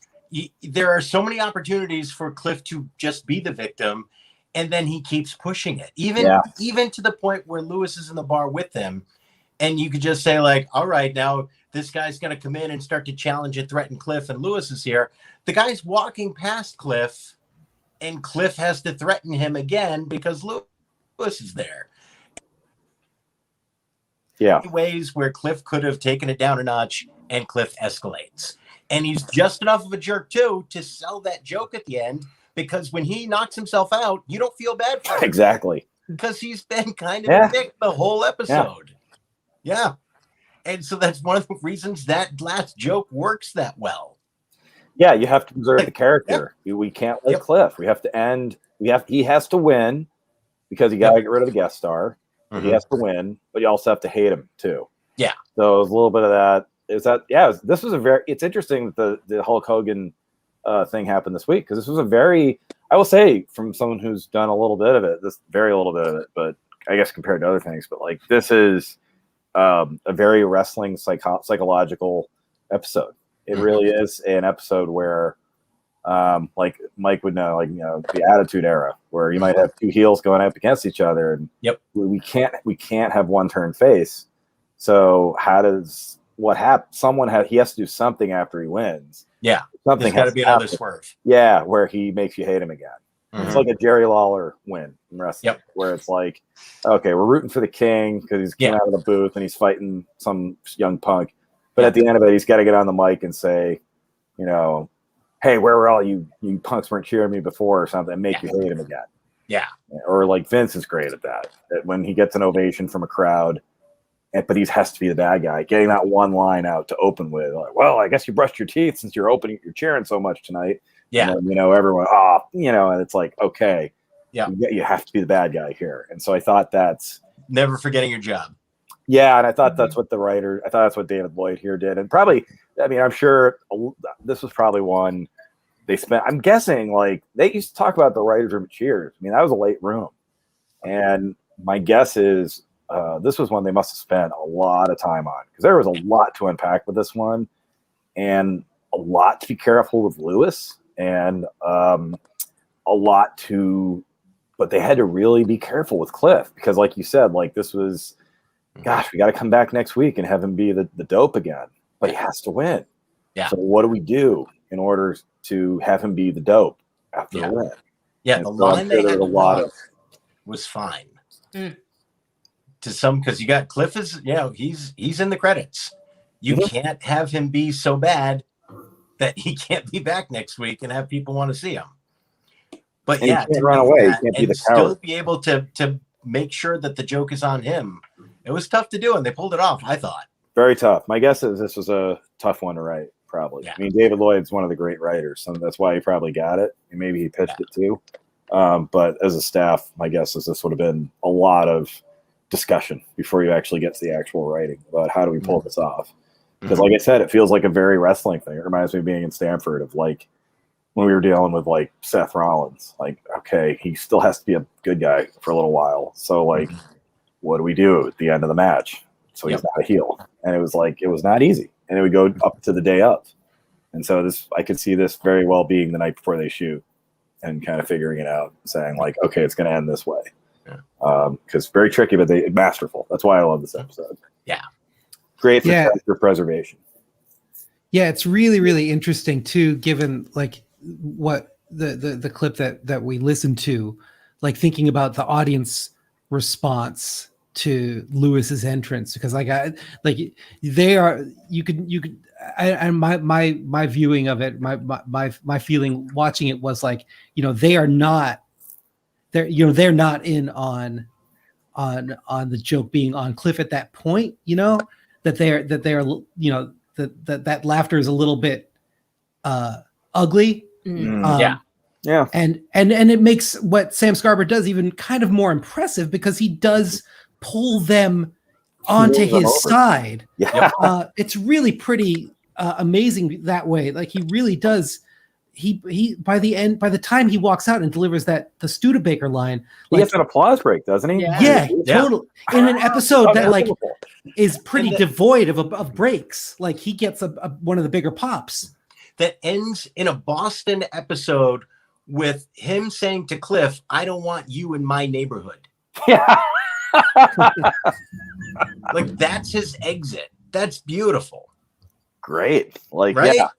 there are so many opportunities for Cliff to just be the victim, and then he keeps pushing it, even to the point where Lewis is in the bar with him, and you could just say like, all right, now this guy's going to come in and start to challenge and threaten Cliff, and Lewis is here. The guy's walking past Cliff, and Cliff has to threaten him again because Lewis is there. Yeah. Ways where Cliff could have taken it down a notch, and Cliff escalates. And he's just enough of a jerk too to sell that joke at the end, because when he knocks himself out, you don't feel bad for him. Exactly. Because he's been kind of a dick the whole episode. Yeah. And so that's one of the reasons that last joke works that well. Yeah, you have to preserve the character. We can't let Cliff. We have to end. He has to win because you got to get rid of the guest star. He has to win, but you also have to hate him too. Yeah. So it was a little bit of that. This was it's interesting that the Hulk Hogan thing happened this week because this was a very, I will say, from someone who's done a little bit of it, this very little bit of it, but I guess compared to other things, but like this is a very wrestling psychological episode. It really is an episode where, like Mike would know, like, you know, the Attitude Era, where you might have two heels going up against each other, and we can't have one turn face. So how does what happens? He has to do something after he wins. Yeah, something has got to be another swerve. Yeah, where he makes you hate him again. It's like a Jerry Lawler win in wrestling, where it's like, okay, we're rooting for the King because he's coming out of the booth and he's fighting some young punk. But at the end of it, he's got to get on the mic and say, you know, hey, where were all you punks weren't cheering me before or something, and make you hate him again. Yeah. Or like Vince is great at that when he gets an ovation from a crowd, but he has to be the bad guy, getting that one line out to open with, like, well, I guess you brushed your teeth since you're cheering so much tonight. Yeah. And then, you know, everyone, and it's like, okay, you have to be the bad guy here. And so I thought that's never forgetting your job. Yeah, and I thought that's what that's what David Lloyd here did. And probably, I mean, I'm sure this was probably one they spent, I'm guessing, like, they used to talk about the writers' room at Cheers. I mean, that was a late room. And my guess is this was one they must have spent a lot of time on because there was a lot to unpack with this one and a lot to be careful with Lewis and but they had to really be careful with Cliff because, like you said, like this was, gosh, we got to come back next week and have him be the dope again, but he has to win. Yeah. So what do we do in order to have him be the dope after the win? Yeah, and the line they had was fine. To some, because you got Cliff is, he's in the credits. You can't have him be so bad that he can't be back next week and have people want to see him. But and he can't run away. He can't be the coward. Still be able to make sure that the joke is on him. It was tough to do, and they pulled it off, I thought. Very tough. My guess is this was a tough one to write, probably. Yeah. I mean, David Lloyd's one of the great writers, so that's why he probably got it. And maybe he pitched it too. But as a staff, my guess is this would have been a lot of discussion before you actually get to the actual writing about how do we pull this off. Because like I said, it feels like a very wrestling thing. It reminds me of being in Stanford of like when we were dealing with like Seth Rollins, like, okay, he still has to be a good guy for a little while. So like, what do we do at the end of the match? So he's not a heel. And it was like, it was not easy. And it would go up to the day of. And so I could see this very well being the night before they shoot and kind of figuring it out, saying like, okay, it's going to end this way. Because very tricky, but masterful. That's why I love this episode. Yeah. Great for character preservation. Yeah, it's really, really interesting too, given like what the clip that we listened to, like thinking about the audience response to Lewis's entrance, because my viewing of it, my feeling watching it was like, they're not in on the joke being on Cliff at that point, that laughter is a little bit ugly. And it makes what Sam Scarber does even kind of more impressive because he does pull them onto his side. It's really pretty amazing that way. Like he really does. He by the time he walks out and delivers the Studebaker line, he gets an applause break, doesn't he? Yeah, totally. In an episode that like is pretty devoid of breaks, like he gets one of the bigger pops. That ends in a Boston episode with him saying to Cliff, "I don't want you in my neighborhood." Yeah. Like that's his exit. That's beautiful. Great. Like, right? Yeah.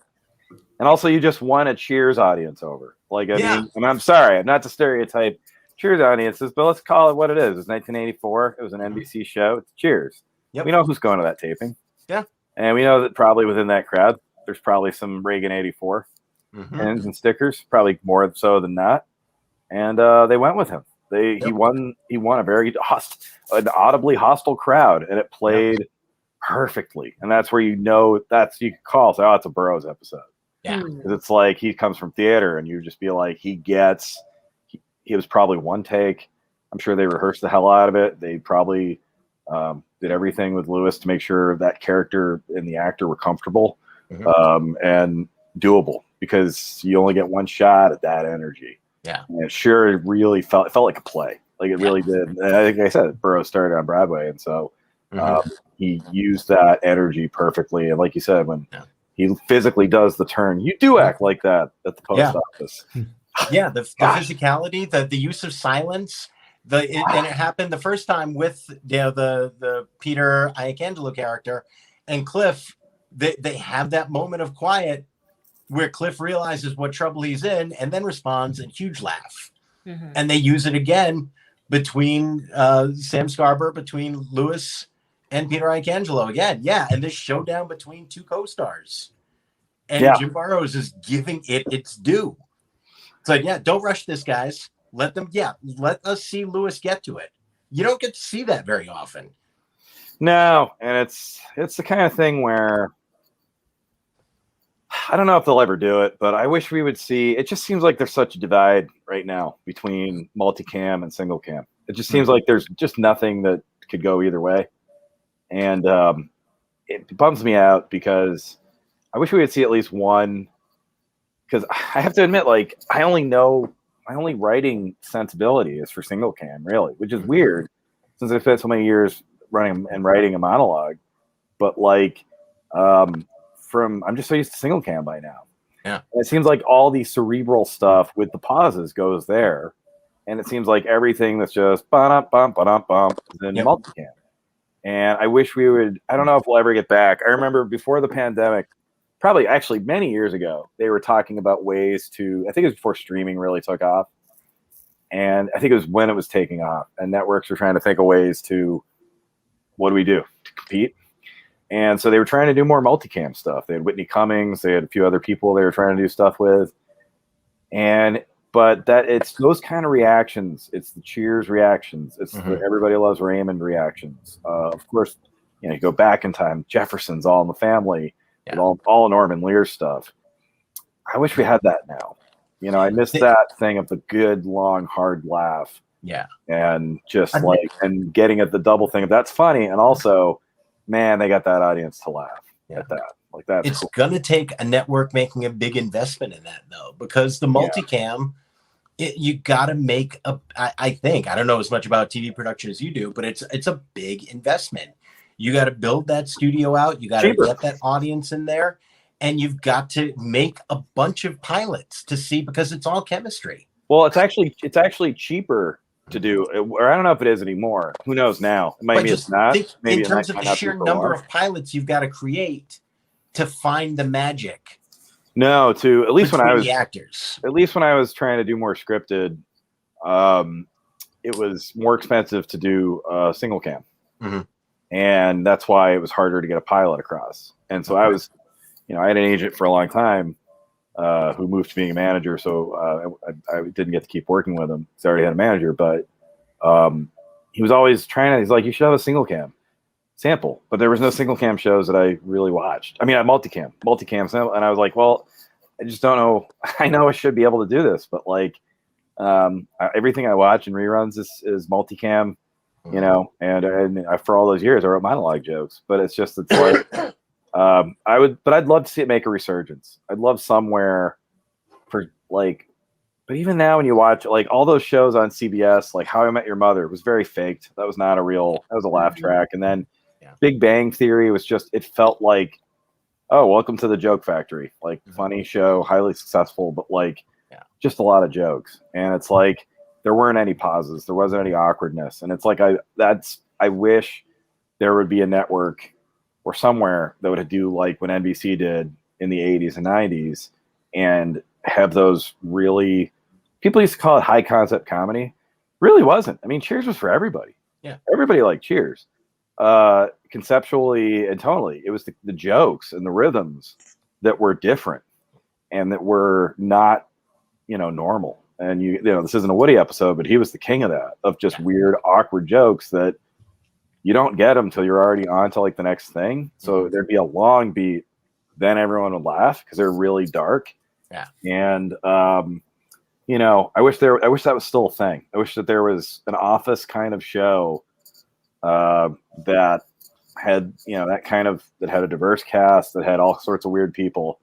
And also you just won a Cheers audience over. Like, I mean, and I'm sorry, I'm not to stereotype Cheers audiences, but let's call it what it is. It was 1984. It was an NBC show. It's Cheers. Yep. We know who's going to that taping. Yeah. And we know that probably within that crowd, there's probably some Reagan 84 pins and stickers, probably more so than not. And they went with him. He won a very an audibly hostile crowd, and it played perfectly, and that's where you can call say, oh, it's a Burroughs episode. Yeah, because it's like he comes from theater, and you just be like, he was probably one take. I'm sure they rehearsed the hell out of it. They probably did everything with Lewis to make sure that character and the actor were comfortable and doable, because you only get one shot at that energy. Yeah, and it really felt like a play. Like it really did. And like I said, Burroughs started on Broadway, and so he used that energy perfectly. And like you said, when he physically does the turn, you do act like that at the post office. Yeah, the physicality, the use of silence, and it happened the first time with the Peter Iacangelo character and Cliff. They have that moment of quiet where Cliff realizes what trouble he's in and then responds a huge laugh. And they use it again between Sam Scarborough, between Lewis and Peter Iacangelo again. Yeah, and this showdown between two co-stars. And Jim Burrows is giving it its due. So yeah, don't rush this, guys. Let us see Lewis get to it. You don't get to see that very often. No, and it's the kind of thing where I don't know if they'll ever do it, but I wish we would see. It just seems like there's such a divide right now between multicam and single cam. It just seems like there's just nothing that could go either way, and it bums me out because I wish we would see at least one. Because I have to admit, like, my only writing sensibility is for single cam, really, which is weird since I spent so many years running and writing a monologue. But like, I'm just so used to single cam by now. Yeah, and it seems like all the cerebral stuff with the pauses goes there, and it seems like everything that's just bump bump bump bump is in multicam. And I wish we would. I don't know if we'll ever get back. I remember before the pandemic. Probably actually many years ago, they were talking about ways to, I think it was before streaming really took off. And I think it was when it was taking off. And networks were trying to think of ways to, what do we do to compete? And so they were trying to do more multicam stuff. They had Whitney Cummings. They had a few other people they were trying to do stuff with. But it's those kind of reactions. It's the Cheers reactions. It's the Everybody Loves Raymond reactions. Of course, you go back in time, Jefferson's All in the Family. Yeah. All Norman Lear stuff. I wish we had that now. I miss that thing of the good, long, hard laugh. Yeah. And just and getting at the double thing of that's funny. And also, man, they got that audience to laugh at that. Like that's It's going to take a network making a big investment in that, though, because the multicam, you got to make I think, I don't know as much about TV production as you do, but it's a big investment. You got to build that studio out. You got to get that audience in there, and you've got to make a bunch of pilots to see, because it's all chemistry. Well, it's actually cheaper to do, or I don't know if it is anymore. Who knows now? Maybe it's not. Maybe in terms of the sheer number of pilots you've got to create to find the magic. No, at least when I was actors. At least when I was trying to do more scripted, it was more expensive to do single cam. And that's why it was harder to get a pilot across. And so I was, I had an agent for a long time who moved to being a manager. So I didn't get to keep working with him. He already had a manager, but he was always he's like, you should have a single cam sample. But there was no single cam shows that I really watched. I mean, I multicam sample. And I was like, well, I just don't know. I know I should be able to do this, but like everything I watch in reruns is multicam. And for all those years I wrote monologue jokes, but it's like I'd love to see it make a resurgence. I'd love somewhere for like, but even now when you watch like all those shows on CBS, like How I Met Your Mother was very faked. That was not that was a laugh track. And then Big Bang Theory was just, it felt like, oh, welcome to the joke factory, like funny show, highly successful, but like just a lot of jokes. And it's like, there weren't any pauses. There wasn't any awkwardness. And it's like, I wish there would be a network or somewhere that would do like what NBC did in the 80s and 90s and have those really, people used to call it high concept comedy. Really wasn't. I mean, Cheers was for everybody. Yeah. Everybody liked Cheers. Conceptually and tonally, it was the jokes and the rhythms that were different and that were not, normal. And this isn't a Woody episode, but he was the king of that, of just weird, awkward jokes that you don't get them until you're already on to like the next thing. So there'd be a long beat, then everyone would laugh because they're really dark. Yeah. And you know, I wish that was still a thing. I wish that there was an Office kind of show that had, you know, that had a diverse cast, that had all sorts of weird people,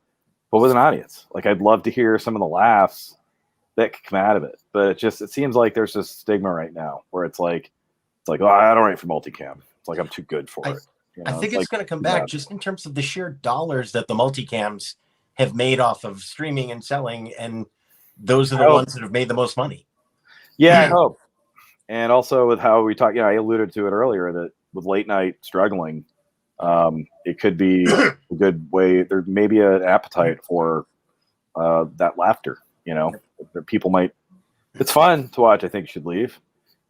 but with an audience. Like, I'd love to hear some of the laughs that could come out of it. But it seems like there's this stigma right now where it's like, oh, I don't write for multicam. It's like I'm too good for it. You know, I think it's going to come back just in terms of the sheer dollars that the multicams have made off of streaming and selling, and those are the ones that have made the most money. Yeah, I hope. And also with how we talk, I alluded to it earlier that with late night struggling, it could be a good way. There may be an appetite for that laughter. You know, people might. It's fun to watch. I think you should leave.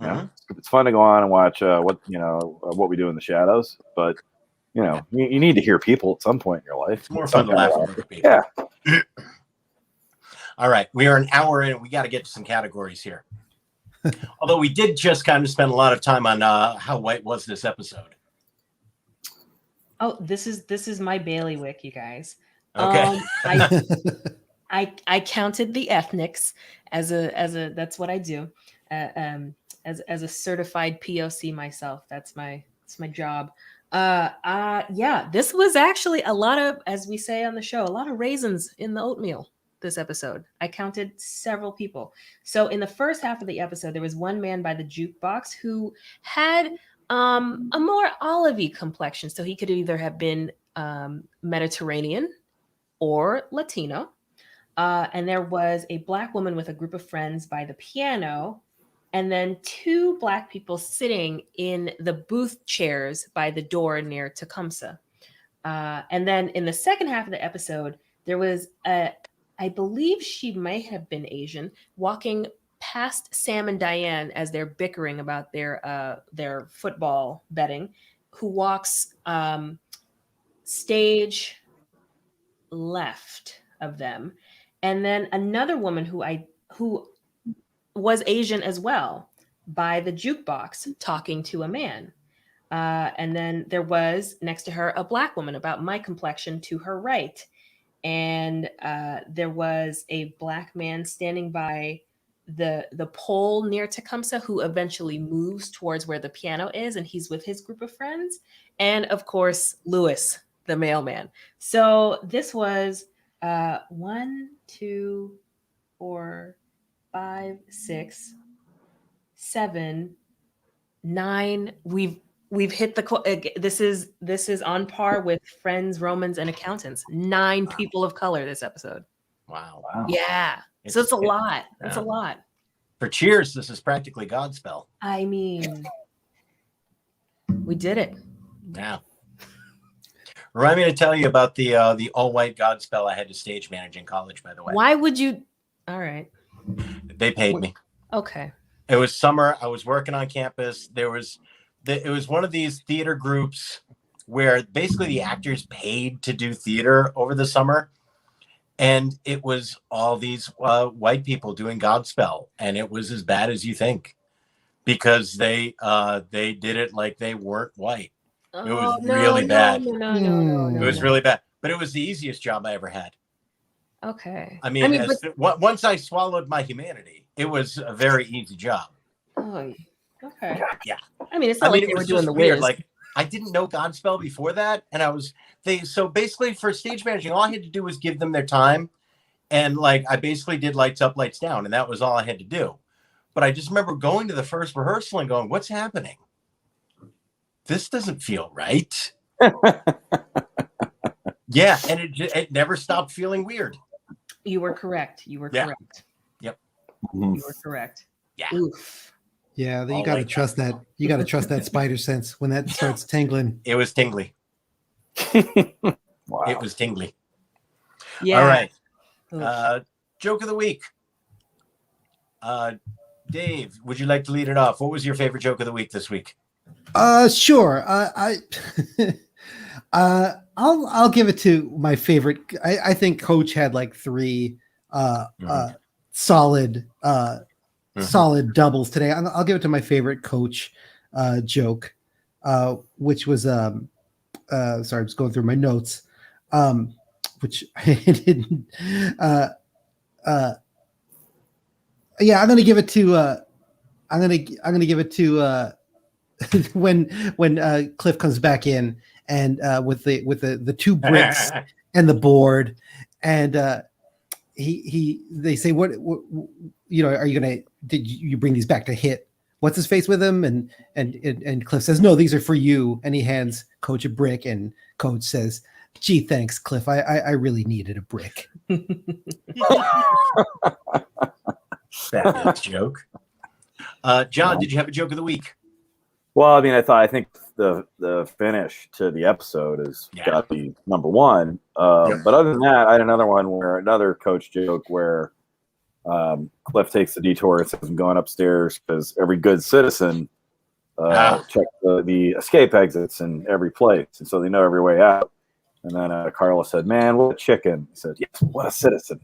Yeah, it's fun to go on and watch what we do in the shadows. But you know, you need to hear people at some point in your life. It's more fun to laugh at other people. Yeah. All right, we are an hour in. We got to get to some categories here. Although we did just kind of spend a lot of time on how white was this episode. Oh, this is my bailiwick, you guys. Okay. I counted the ethnics as a that's what I do. As a certified POC myself, that's my job. Yeah, this was actually a lot of, as we say on the show, a lot of raisins in the oatmeal this episode. I counted several people. So in the first half of the episode, there was one man by the jukebox who had a more olivey complexion. So he could either have been Mediterranean or Latino. And there was a Black woman with a group of friends by the piano, and then two Black people sitting in the booth chairs by the door near Tecumseh. And then in the second half of the episode, there was I believe she may have been Asian, walking past Sam and Diane as they're bickering about their football betting, who walks stage left of them. And then another woman who was Asian as well by the jukebox talking to a man. And then there was next to her a Black woman about my complexion to her right. And there was a Black man standing by the pole near Tecumseh who eventually moves towards where the piano is, and he's with his group of friends. And of course, Lewis, the mailman. So this was 1, 2, 4, 5, 6, 7, 9. We've hit the this is on par with Friends, Romans, and Accountants. 9 people of color this episode. Wow. Yeah. So it's a lot. It's a lot. For Cheers, this is practically Godspell. I mean, we did it. Yeah. Remind me to tell you about the all-white Godspell I had to stage manage in college, by the way. Why would you? All right. They paid me. Okay. It was summer. I was working on campus. It was one of these theater groups where basically the actors paid to do theater over the summer. And it was all these white people doing Godspell. And it was as bad as you think because they did it like they weren't white. It was really bad. No. It was really bad. But it was the easiest job I ever had. Okay. I mean once I swallowed my humanity, it was a very easy job. Oh, okay. Yeah. I mean, it's not like they were doing the weird. Wiz. Like, I didn't know Godspell before that, and so basically for stage managing, all I had to do was give them their time, and like I basically did lights up, lights down, and that was all I had to do. But I just remember going to the first rehearsal and going, "What's happening? This doesn't feel right." Yeah, and it never stopped feeling weird. You were correct. Correct. Yep. You were correct. Yeah. Oof. Yeah, you got to trust that. You got to trust that spider sense when that starts tingling. It was tingly. Wow. It was tingly. Yeah. All right. Joke of the week. Dave, would you like to lead it off? What was your favorite joke of the week this week? Sure. I'll give it to my favorite. I think Coach had like 3 solid solid doubles today. I'll give it to my favorite Coach joke. which was sorry, I'm just going through my notes, which I didn't. Yeah, I'm gonna give it to. I'm gonna give it to when Cliff comes back in and with the two bricks and the board, and they say what are you gonna did you bring these back to hit what's his face with him, and Cliff says no, these are for you, and he hands Coach a brick, and Coach says, gee, thanks, Cliff, I really needed a brick. That joke. John, did you have a joke of the week? Well, I mean, I think the finish to the episode is got to be number one. But other than that, I had another one where another Coach joke where Cliff takes the detour and says, I'm going upstairs because every good citizen check the escape exits in every place. And so they know every way out. And then Carla said, man, what a chicken. He said, yes, what a citizen.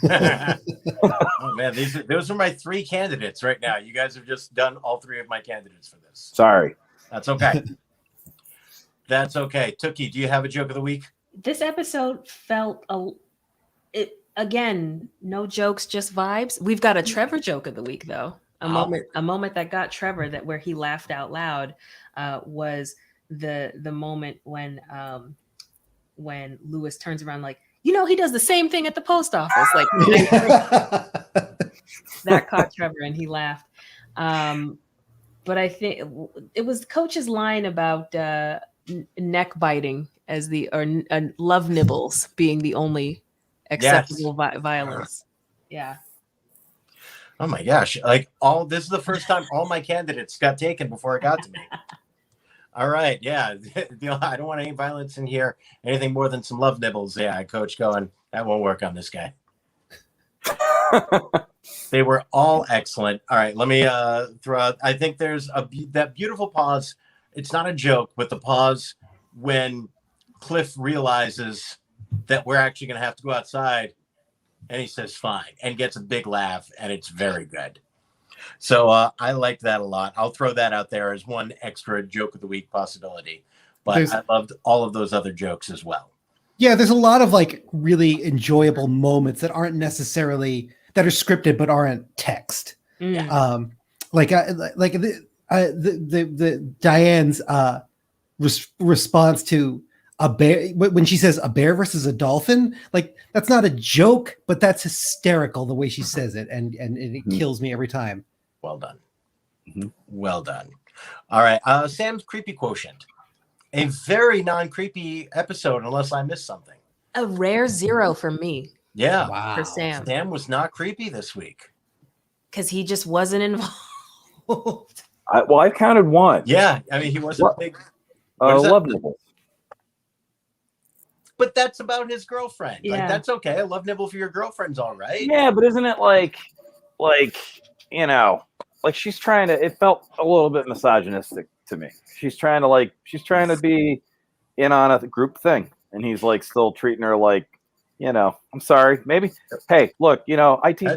Oh man, those are my three candidates right now. You guys have just done all three of my candidates for this. Sorry. That's okay. That's okay. Tookie, do you have a joke of the week? This episode felt again, no jokes, just vibes. We've got a Trevor joke of the week though. A moment that got Trevor, that where he laughed out loud was the moment when Lewis turns around like, he does the same thing at the post office. Like that caught Trevor and he laughed. But I think it was Coach's line about neck biting or love nibbles being the only acceptable violence. Yeah. Oh my gosh. This is the first time all my candidates got taken before it got to me. All right. Yeah. I don't want any violence in here. Anything more than some love nibbles. Yeah. Coach going, that won't work on this guy. They were all excellent. All right. Let me throw out. I think there's that beautiful pause. It's not a joke, but the pause when Cliff realizes that we're actually going to have to go outside. And he says, fine, and gets a big laugh. And it's very good. So I liked that a lot. I'll throw that out there as one extra joke of the week possibility. But I loved all of those other jokes as well. Yeah, there's a lot of really enjoyable moments that aren't necessarily that are scripted but aren't text. Mm. The Diane's response to a bear when she says a bear versus a dolphin, that's not a joke, but that's hysterical the way she says it, and it kills me every time. Well done. Mm-hmm. Well done. All right. Sam's creepy quotient. A very non-creepy episode, unless I missed something. A rare 0 for me. Yeah. Wow. For Sam. Sam was not creepy this week. Because he just wasn't involved. I counted one. Yeah. I mean, he wasn't big. Love nibbles. But that's about his girlfriend. Yeah. That's okay. A love nibble for your girlfriend's all right. Yeah, but isn't it she's trying to, it felt a little bit misogynistic to me. She's trying to be in on a group thing. And he's still treating her I'm sorry, maybe, hey, look, I teach,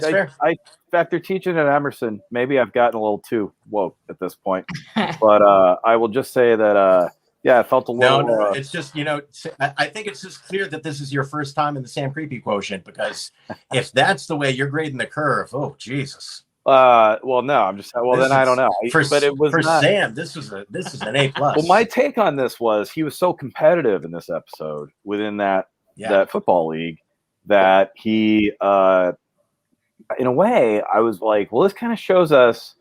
after teaching at Emerson, maybe I've gotten a little too woke at this point, but I will just say that, it felt a little. No, it's just, I think it's just clear that this is your first time in the Sam Creepy quotient, because if that's the way you're grading the curve, oh, Jesus. Well, no, I'm just, then I don't know. But it was for Sam, this is an A+. Well, my take on this was he was so competitive in this episode within that football league that he, in a way, I was like, well, this kind of shows us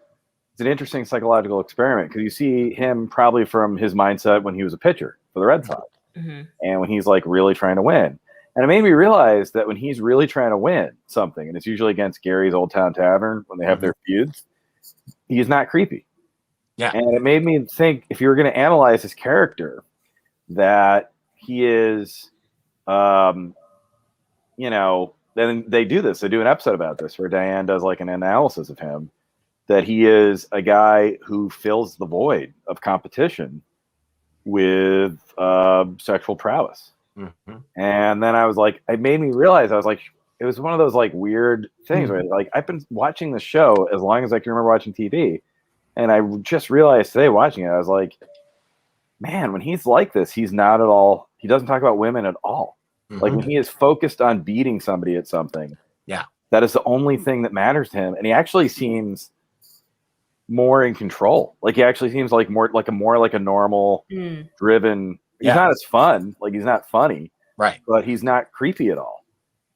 it's an interesting psychological experiment, because you see him probably from his mindset when he was a pitcher for the Red Sox, and when he's really trying to win. And it made me realize that when he's really trying to win something, and it's usually against Gary's Old Town Tavern when they have their feuds, he's not creepy. Yeah. And it made me think, if you were going to analyze his character, that he is, then they do this. They do an episode about this where Diane does an analysis of him, that he is a guy who fills the void of competition with sexual prowess. Mm-hmm. And then I was it made me realize, it was one of those weird things where I've been watching the show as long as I can remember watching TV. And I just realized today watching it, I was man, when he's like this, he's not at all. He doesn't talk about women at all. Mm-hmm. Like when he is focused on beating somebody at something, that is the only thing that matters to him. And he actually seems more in control. Like he actually seems like more like a normal, driven. He's not as fun. Like he's not funny, right? But he's not creepy at all.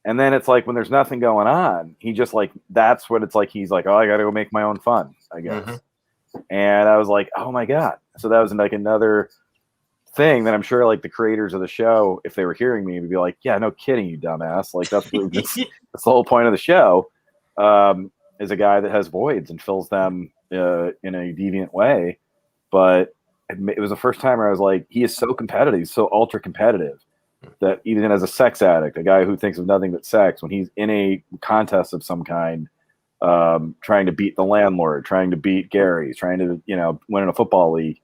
And then it's like when there's nothing going on, he just like that's what it's like. He's like, oh, I got to go make my own fun, I guess. Mm-hmm. And I was like, oh my god. So that was like another thing that I'm sure like the creators of the show, if they were hearing me, would be like, yeah, no kidding, you dumbass. Like that's that's the whole point of the show. Is a guy that has voids and fills them in a deviant way. But it was the first time where I was like, he is so competitive. He's so ultra competitive that even as a sex addict, a guy who thinks of nothing but sex, when he's in a contest of some kind, trying to beat the landlord, trying to beat Gary, trying to, win in a football league,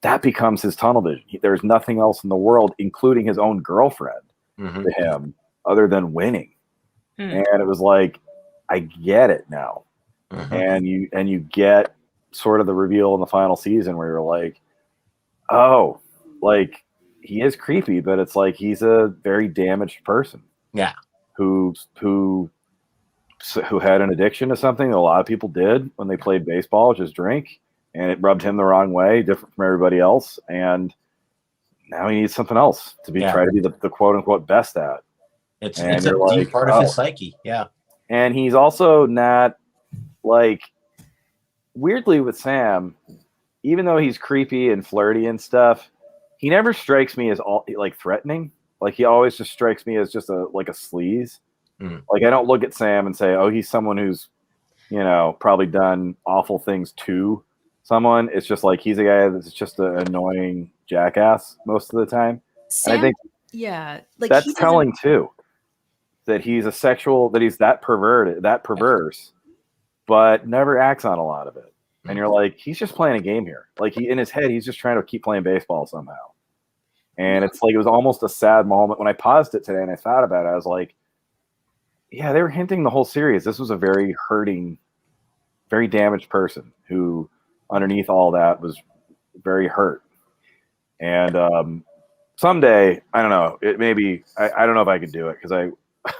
that becomes his tunnel vision. There's nothing else in the world, including his own girlfriend, to him other than winning. And it was like, I get it now. And you get sort of the reveal in the final season where you're like, oh, like he is creepy, but it's like he's a very damaged person. Yeah. Who had an addiction to something that a lot of people did when they played baseball, which is drink, and it rubbed him the wrong way, different from everybody else. And now he needs something else to try to be the quote unquote best at. It's a deep part of his psyche. Yeah. And he's also not like, weirdly with Sam, even though he's creepy and flirty and stuff, he never strikes me as all like threatening. Like he always just strikes me as just a sleaze. Like I don't look at Sam and say, oh, he's someone who's, probably done awful things to someone. It's just like he's a guy that's just an annoying jackass most of the time. Sam, and I think like that's telling too. That he's that he's that perverse, but never acts on a lot of it. And you're like, he's just playing a game here. Like in his head, he's just trying to keep playing baseball somehow. And it's like, it was almost a sad moment when I paused it today and I thought about it. I was like, yeah, they were hinting the whole series. This was a very hurting, very damaged person who underneath all that was very hurt. And someday, I don't know, I don't know if I could do it because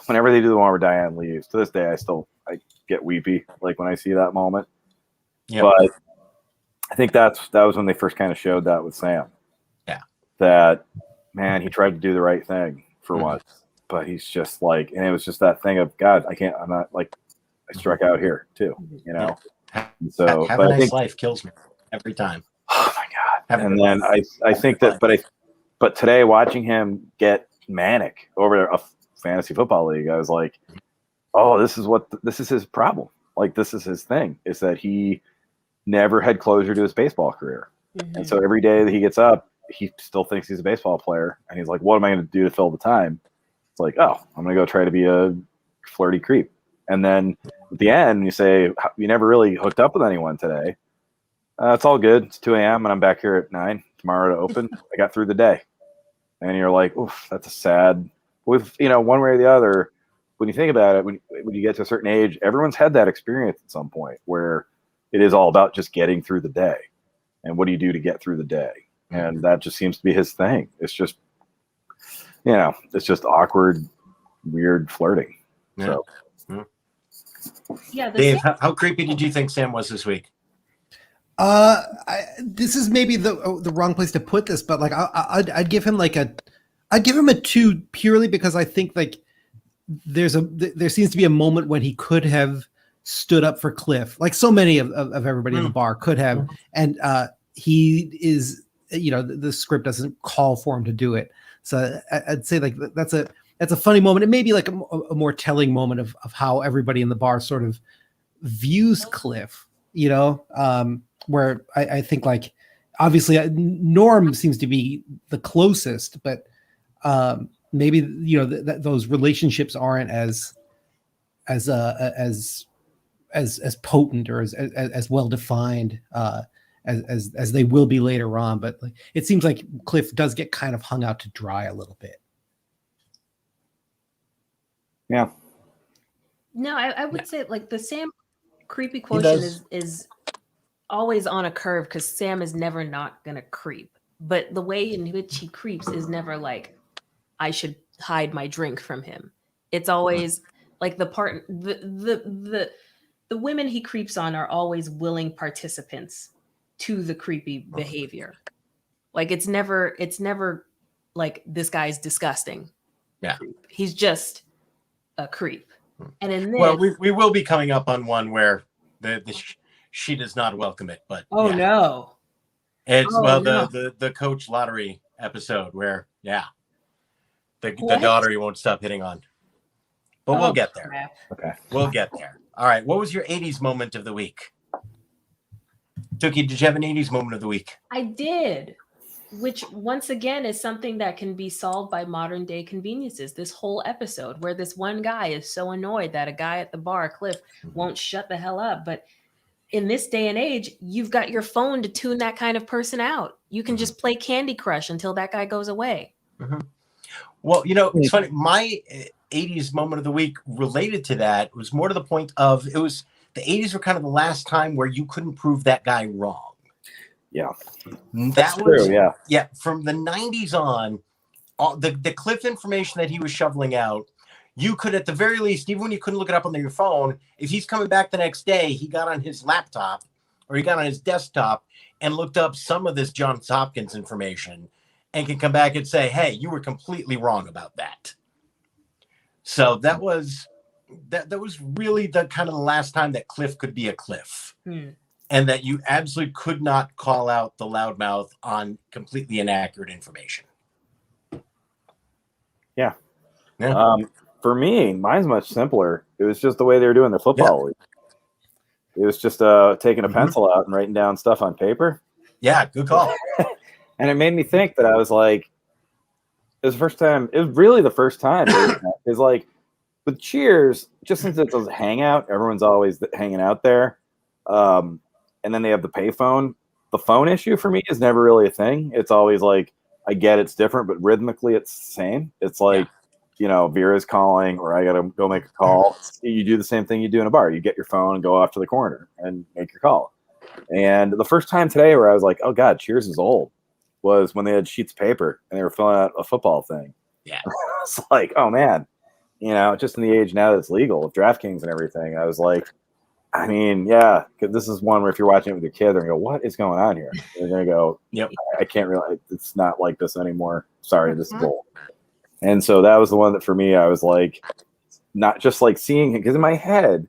whenever they do the one where Diane leaves, to this day, I get weepy, like when I see that moment. Yep. But I think that was when they first kind of showed that with Sam. Yeah. That, man, he tried to do the right thing for once, but he's just like, and it was just that thing of, God, I'm not like, I struck out here too, Yeah. So, have a nice life kills me every time. Oh my God. And then I think that, but today watching him get manic over a fantasy football league, I was like, oh, this is his problem. Like, this is his thing, is that he never had closure to his baseball career. And so every day that he gets up, he still thinks he's a baseball player. And he's like, what am I going to do to fill the time? It's like, oh, I'm going to go try to be a flirty creep. And then at the end, you say, you never really hooked up with anyone today. It's all good. It's 2 a.m. and I'm back here at 9 tomorrow to open. I got through the day. And you're like, oof, that's a sad, with, one way or the other, when you think about it, when you get to a certain age, everyone's had that experience at some point where it is all about just getting through the day. And what do you do to get through the day? And that just seems to be his thing. It's just, it's just awkward, weird flirting. Yeah. So. Yeah. Dave, how creepy did you think Sam was this week? This is maybe the wrong place to put this, but like I'd give him I'd give him a 2 purely because I think like there seems to be a moment when he could have stood up for Cliff, like so many of everybody in the bar could have, and he is, the script doesn't call for him to do it. So I'd say like that's a funny moment. It may be like a more telling moment of how everybody in the bar sort of views Cliff, where I think like obviously Norm seems to be the closest, but maybe those relationships aren't as potent or as well defined as they will be later on. But like, it seems like Cliff does get kind of hung out to dry a little bit. Yeah. No, I would say like the Sam creepy quotient is always on a curve because Sam is never not gonna creep. but the way in which he creeps is never like, I should hide my drink from him. It's always like the women he creeps on are always willing participants to the creepy behavior. Like it's never like this guy's disgusting. Yeah. He's just a creep. And in this, well, we will be coming up on one where she does not welcome it, but no. It's the coach lottery episode where the daughter you won't stop hitting on. But we'll get there. Crap. Okay. We'll get there. All right. What was your 80s moment of the week? Tookie, did you have an 80s moment of the week? I did, which once again is something that can be solved by modern day conveniences. This whole episode where this one guy is so annoyed that a guy at the bar, Cliff, won't shut the hell up. But in this day and age, you've got your phone to tune that kind of person out. You can just play Candy Crush until that guy goes away. Mm-hmm. Well, it's funny. My 80s moment of the week related to that was more to the point of the 80s were kind of the last time where you couldn't prove that guy wrong. Yeah. That's true, yeah. Yeah. From the 90s on, the Cliff information that he was shoveling out, you could, at the very least, even when you couldn't look it up on your phone, if he's coming back the next day, he got on his laptop or he got on his desktop and looked up some of this Johns Hopkins information and can come back and say, hey, you were completely wrong about that. So that was really the kind of the last time that Cliff could be a Cliff. And that you absolutely could not call out the loudmouth on completely inaccurate information. Yeah. Yeah. For me, mine's much simpler. It was just the way they were doing the football league. It was just taking a pencil out and writing down stuff on paper. Yeah, good call. And it made me think that I was like, it was really the first time. It's like with Cheers, just since it's a hangout, everyone's always hanging out there. And then they have the payphone. The phone issue for me is never really a thing. It's always like, I get it's different, but rhythmically it's the same. It's like, Vera's calling or I got to go make a call. You do the same thing you do in a bar. You get your phone and go off to the corner and make your call. And the first time today where I was like, oh God, Cheers is old, was when they had sheets of paper and they were filling out a football thing. Yeah. It's like, oh man, just in the age now that's legal with DraftKings and everything. I was like, I mean, yeah, this is one where if you're watching it with your kid, they're going to go, what is going on here? They're going to go, yep, I can't realize it's not like this anymore. Sorry, this is old. And so that was the one that for me, I was like, not just like seeing it, because in my head,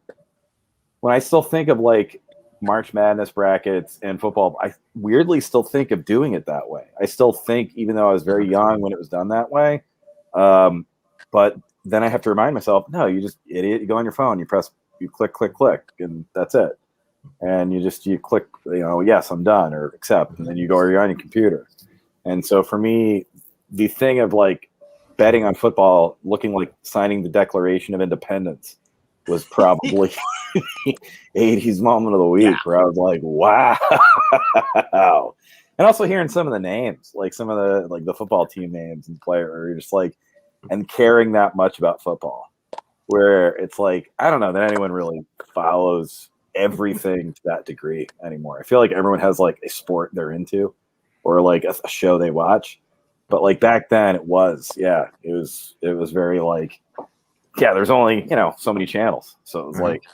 when I still think of like March Madness brackets and football, I weirdly still think of doing it that way. I still think, even though I was very young when it was done that way, but then I have to remind myself, no, you just idiot, you go on your phone, you click, and that's it. And you click, yes, I'm done, or accept, and then you're on your computer. And so for me, the thing of like betting on football looking like signing the Declaration of Independence was probably 80s moment of the week, where I was like, wow. And also hearing some of the names, like some of the football team names and player, just like, and caring that much about football, where it's like, I don't know that anyone really follows everything to that degree anymore. I feel like everyone has like a sport they're into or like a show they watch. But like back then it was very like, there's only, so many channels. So it was like,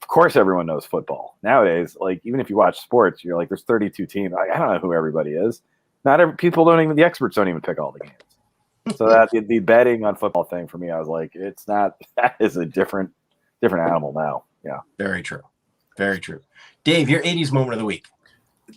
of course everyone knows football. Nowadays, like even if you watch sports, you're like, there's 32 teams. I don't know who everybody is. The experts don't even pick all the games. So that the betting on football thing for me, I was like, that is a different animal now. Yeah. Very true. Very true. Dave, your 80s moment of the week.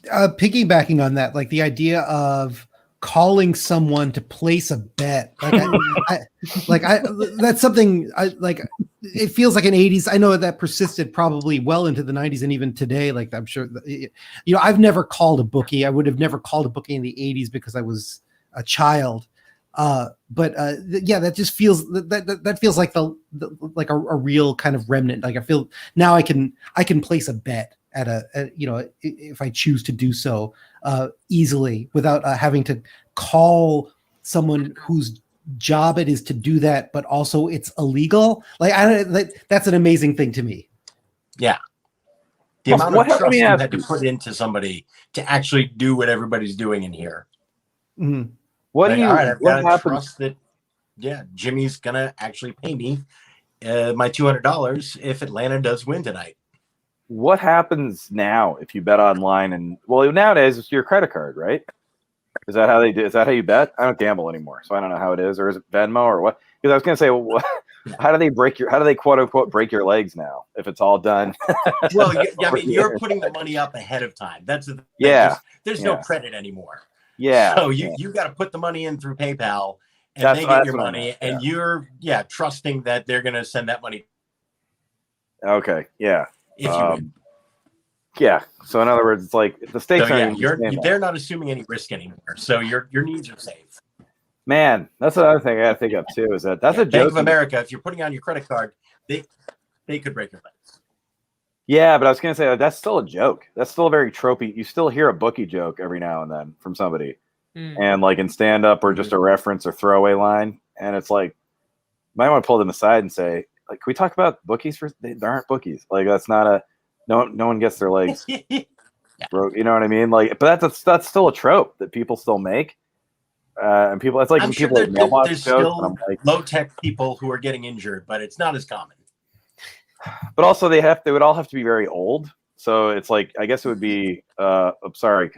Piggybacking on that, like the idea of calling someone to place a bet, that's something I like. It feels like an 80s. I know that persisted probably well into the 90s and even today. Like I'm sure, I've never called a bookie. I would have never called a bookie in the 80s because I was a child. That just feels that feels like like a real kind of remnant. Like I feel now I can place a bet at if I choose to do so easily without having to call someone whose job it is to do that, but also it's illegal. That's an amazing thing to me. Yeah. The amount of trust you had to put into somebody to actually do what everybody's doing in here. Mhm. What Like, do you? all right, I've What got to happens? trust that, yeah, Jimmy's gonna actually pay me my $200 if Atlanta does win tonight. What happens now if you bet online? And well, nowadays it's your credit card, right? Is that how they do? Is that how you bet? I don't gamble anymore, so I don't know how it is, or is it Venmo or what? Because I was gonna say, well, how do they How do they quote unquote break your legs now if it's all done? Well, I mean, you're putting the money up ahead of time. That's the thing. Yeah. There's no credit anymore. Yeah. So you got to put the money in through PayPal, and That's they get your what I money, meant, and you're trusting that they're going to send that money. Okay. Yeah. If you win. Yeah. So in other words, it's like the stakes So, aren't yeah, even they're not assuming any risk anymore. So your needs are safe. Man, that's another thing I got to think of too. Is that's a Bank joke. of America, if you're putting on your credit card, they could break your legs. Yeah, but I was gonna say that's still a joke. That's still a very tropey. You still hear a bookie joke every now and then from somebody, and like in stand up or just a reference or throwaway line, and it's like, you might want to pull them aside and say, like, can we talk about bookies for? They aren't bookies. Like that's not a no one gets their legs broke. You know what I mean? Like, but that's still a trope that people still make. And people, it's like I'm when sure people like mailbox there's jokes, still and I'm like, low tech people who are getting injured, but it's not as common. but also they would all have to be very old. So it's like, I guess it would be I'm sorry.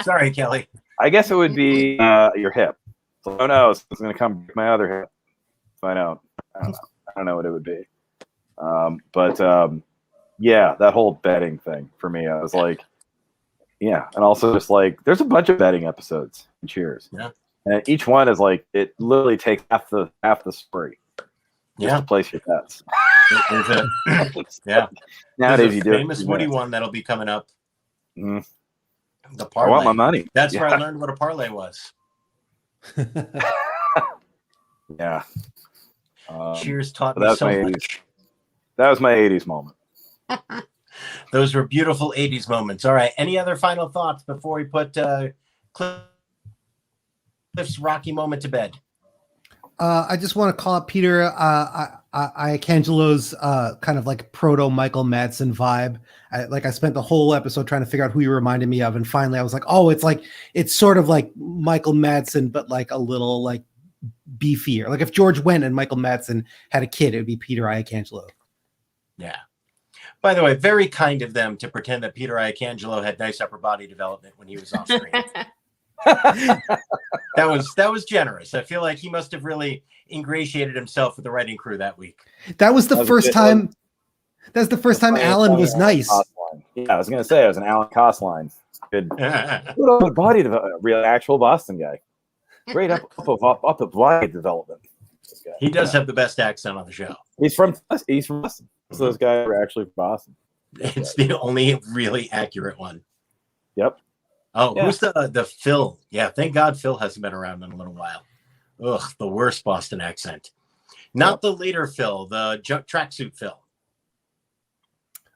Sorry, Kelly. I guess it would be your hip. So, oh no, it's gonna come break my other hip. Find out. I don't know what it would be. Yeah, that whole betting thing for me, I was like, yeah, and also just like there's a bunch of betting episodes in Cheers. Yeah. And each one is like it literally takes half the spree just to place your bets. Yeah. Nowadays you do famous Woody one that'll be coming up. Mm-hmm. The parlay. I want my money. That's where I learned what a parlay was. Yeah. Cheers taught me so much. That was my 80s moment. Those were beautiful 80s moments. All right. Any other final thoughts before we put Cliff's Rocky moment to bed? I just want to call out Peter Iacangelo's kind of like proto Michael Madsen vibe. I spent the whole episode trying to figure out who you reminded me of, and finally I was like, oh, it's sort of like Michael Madsen, but like a little like beefier. Like if George Wendt and Michael Madsen had a kid, it would be Peter Iacangelo. Yeah. By the way, very kind of them to pretend that Peter Iacangelo had nice upper body development when he was off screen. That was generous. I feel like he must have really ingratiated himself with the writing crew that week. That was the first time. That's the first time Alan was nice. Yeah, I was gonna say it was an Alan Costline. Good body development, real actual Boston guy. Great up body development. He does have the best accent on the show. He's from Boston. So those guys are actually from Boston. It's the only really accurate one. Yep. Oh, yeah. Who's the Phil? Yeah, thank God Phil hasn't been around in a little while. Ugh, the worst Boston accent. Not the later Phil, the tracksuit Phil.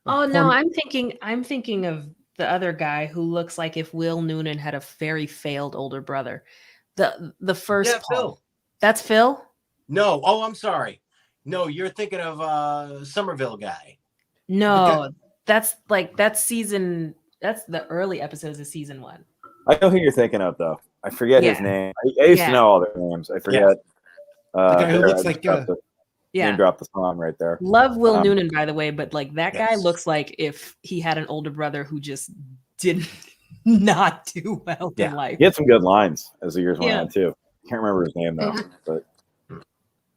Oh no, I'm thinking of the other guy who looks like if Will Noonan had a very failed older brother. The first Paul. Phil. That's Phil? No. Oh, I'm sorry. No, you're thinking of Somerville guy. No, that's season. That's the early episodes of season 1. I know who you're thinking of, though. I forget his name. I used to know all their names. I forget. The guy who looks like name drop the song right there. Love Will Noonan, by the way, but like that guy looks like if he had an older brother who just did not do well in life. He had some good lines as the years went on too. Can't remember his name though, but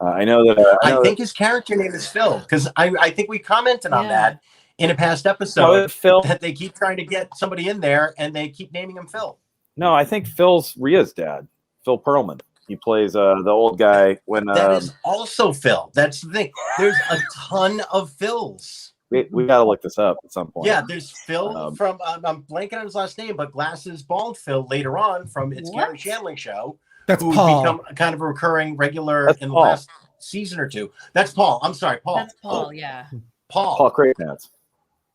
I know that. I think his character name is Phil because I think we commented on that in a past episode. Phil, that they keep trying to get somebody in there and they keep naming him Phil. No, I think Phil's Rhea's dad, Phil Perlman. He plays the old guy when that is also Phil. That's the thing. There's a ton of Phils. We got to look this up at some point. Yeah, there's Phil from I'm blanking on his last name, but glasses bald Phil later on from It's Gary Shandling Show. That's who Paul. Become kind of a recurring regular in the last season or two. That's Paul. I'm sorry, Paul. That's Paul. Yeah. Paul Craypants.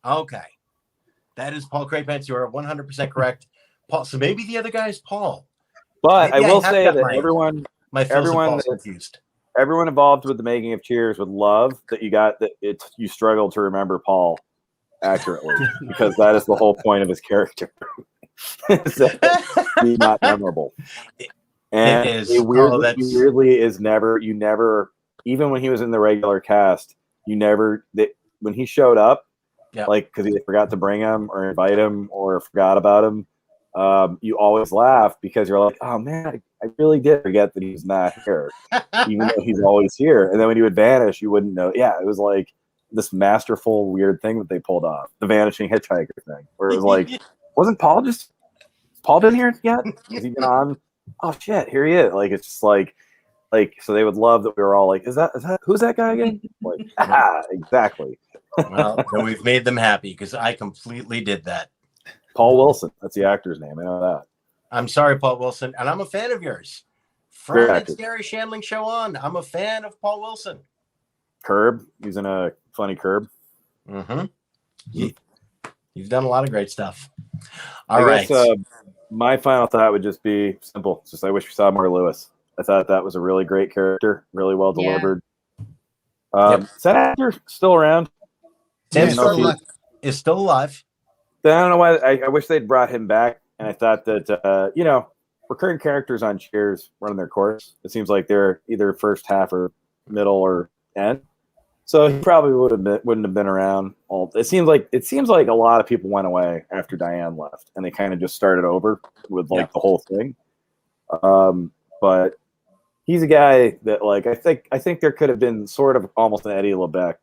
Okay, that is Paul Craypants. You are 100% correct, Paul. So maybe the other guy is Paul. But maybe I will say that everyone involved with the making of Cheers would love that you struggled to remember Paul accurately because that is the whole point of his character. So, he's not memorable. And it is. he weirdly is never. You never, even when he was in the regular cast, you never. When he showed up, like because he forgot to bring him or invite him or forgot about him, you always laugh because you're like, oh man, I really did forget that he's not here, even though he's always here. And then when he would vanish, you wouldn't know. Yeah, it was like this masterful, weird thing that they pulled off, the vanishing hitchhiker thing, where it was like, wasn't Paul been here yet? Has he been on? Oh shit, here he is. Like it's just like so they would love that we were all like, is that who's that guy again? Like, exactly. Well, then we've made them happy because I completely did that. Paul Wilson, that's the actor's name. I know that. I'm sorry, Paul Wilson, and I'm a fan of yours. From It's Gary Shandling Show on, I'm a fan of Paul Wilson. Curb, he's in a funny Curb. Mm-hmm. You've done a lot of great stuff. All right. My final thought would just be simple. It's just I wish we saw more Lewis. I thought that was a really great character, really well delivered. Is that actor still around? Sam is still alive. I don't know why. I wish they'd brought him back. And I thought that, recurring characters on Cheers running their course. It seems like they're either first half or middle or end. So he probably wouldn't have been around. It seems like a lot of people went away after Diane left, and they kind of just started over with the whole thing. But he's a guy that I think there could have been sort of almost an Eddie LeBeck,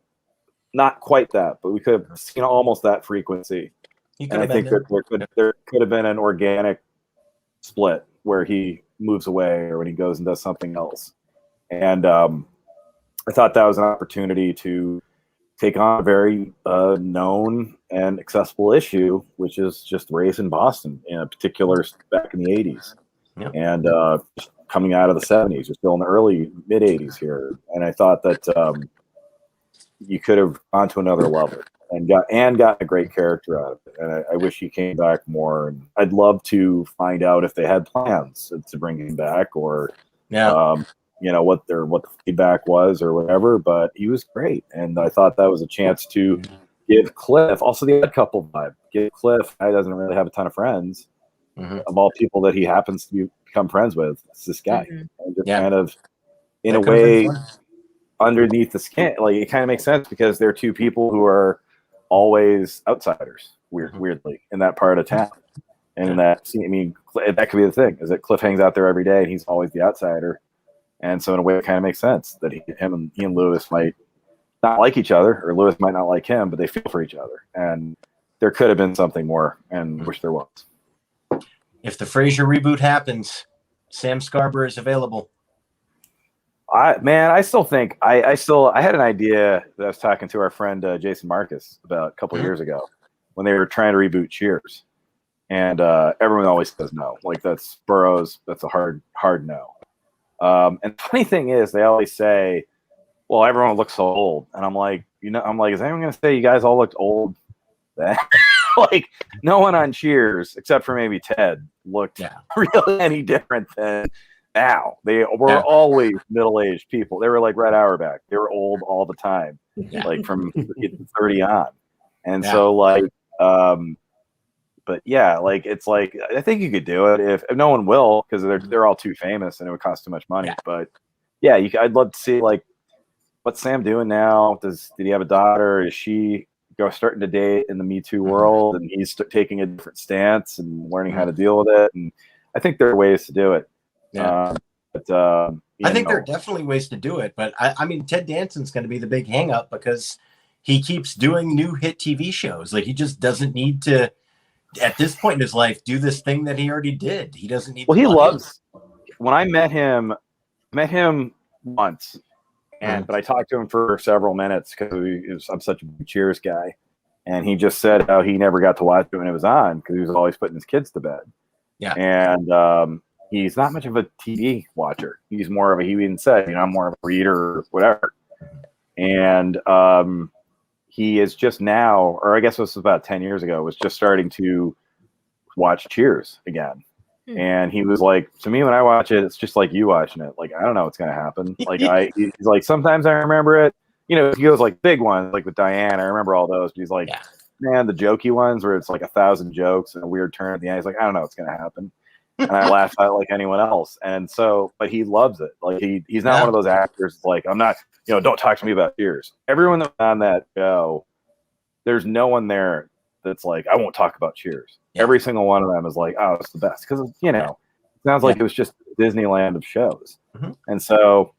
not quite that, but we could have seen almost that frequency. And I think that there could have been an organic split where he moves away or when he goes and does something else. And I thought that was an opportunity to take on a very known and accessible issue, which is just race in Boston, in particular back in the 80s. Yep. And coming out of the 70s, you're still in the early mid 80s here. And I thought that you could have gone to another level and gotten a great character out of it. And I wish he came back more. And I'd love to find out if they had plans to bring him back or what the feedback was or whatever, but he was great. And I thought that was a chance to give Cliff also the Odd Couple vibe. Give Cliff, guy doesn't really have a ton of friends, of all people that he happens to become friends with. It's this guy. And just kind of, in a way, underneath the skin, like it kind of makes sense because they're two people who are always outsiders, weirdly, in that part of town. And that could be the thing, is that Cliff hangs out there every day and he's always the outsider. And so in a way, it kind of makes sense that he and Lewis might not like each other, or Lewis might not like him, but they feel for each other. And there could have been something more, and wish there was. If the Frasier reboot happens, Sam Scarborough is available. I still think I had an idea that I was talking to our friend Jason Marcus about a couple of years ago when they were trying to reboot Cheers, and everyone always says no. Like that's a hard no. And the funny thing is, they always say, "Well, everyone looks so old," and I'm like, is anyone going to say you guys all looked old? Like, no one on Cheers, except for maybe Ted, looked really any different than now. They were always middle-aged people. They were like Red Auerbach. They were old all the time, like from 30 on. And so, but it's like I think you could do it if no one will because they're all too famous and it would cost too much money. But I'd love to see like what's Sam doing now? Did he have a daughter? Is she starting to date in the Me Too world? And he's taking a different stance and learning how to deal with it. And I think there are ways to do it. I think there are definitely ways to do it. But I mean, Ted Danson's going to be the big hang up because he keeps doing new hit TV shows. Like he just doesn't need to. At this point in his life, do this thing that he already did. He doesn't need. Well, he loves. When I met him once, but I talked to him for several minutes because I'm such a big Cheers guy, and he just said how he never got to watch it when it was on because he was always putting his kids to bed. Yeah, and he's not much of a TV watcher. He's more of he even said, I'm more of a reader or whatever, and he is just now, or I guess this was about 10 years ago, was just starting to watch Cheers again. And he was like, to me, when I watch it, it's just like you watching it. Like, I don't know what's going to happen. Like, he's like, sometimes I remember it. He goes like big ones, like with Diane. I remember all those. But he's like, man, the jokey ones where it's like 1,000 jokes and a weird turn at the end. He's like, I don't know what's gonna happen, and I laugh at it like anyone else. And so, but he loves it. Like he's not one of those actors like, I'm not, don't talk to me about Cheers. Everyone that's on that show, there's no one there that's like, I won't talk about Cheers. Yeah. Every single one of them is like, oh, it's the best because it sounds like it was just Disneyland of shows. Mm-hmm. And so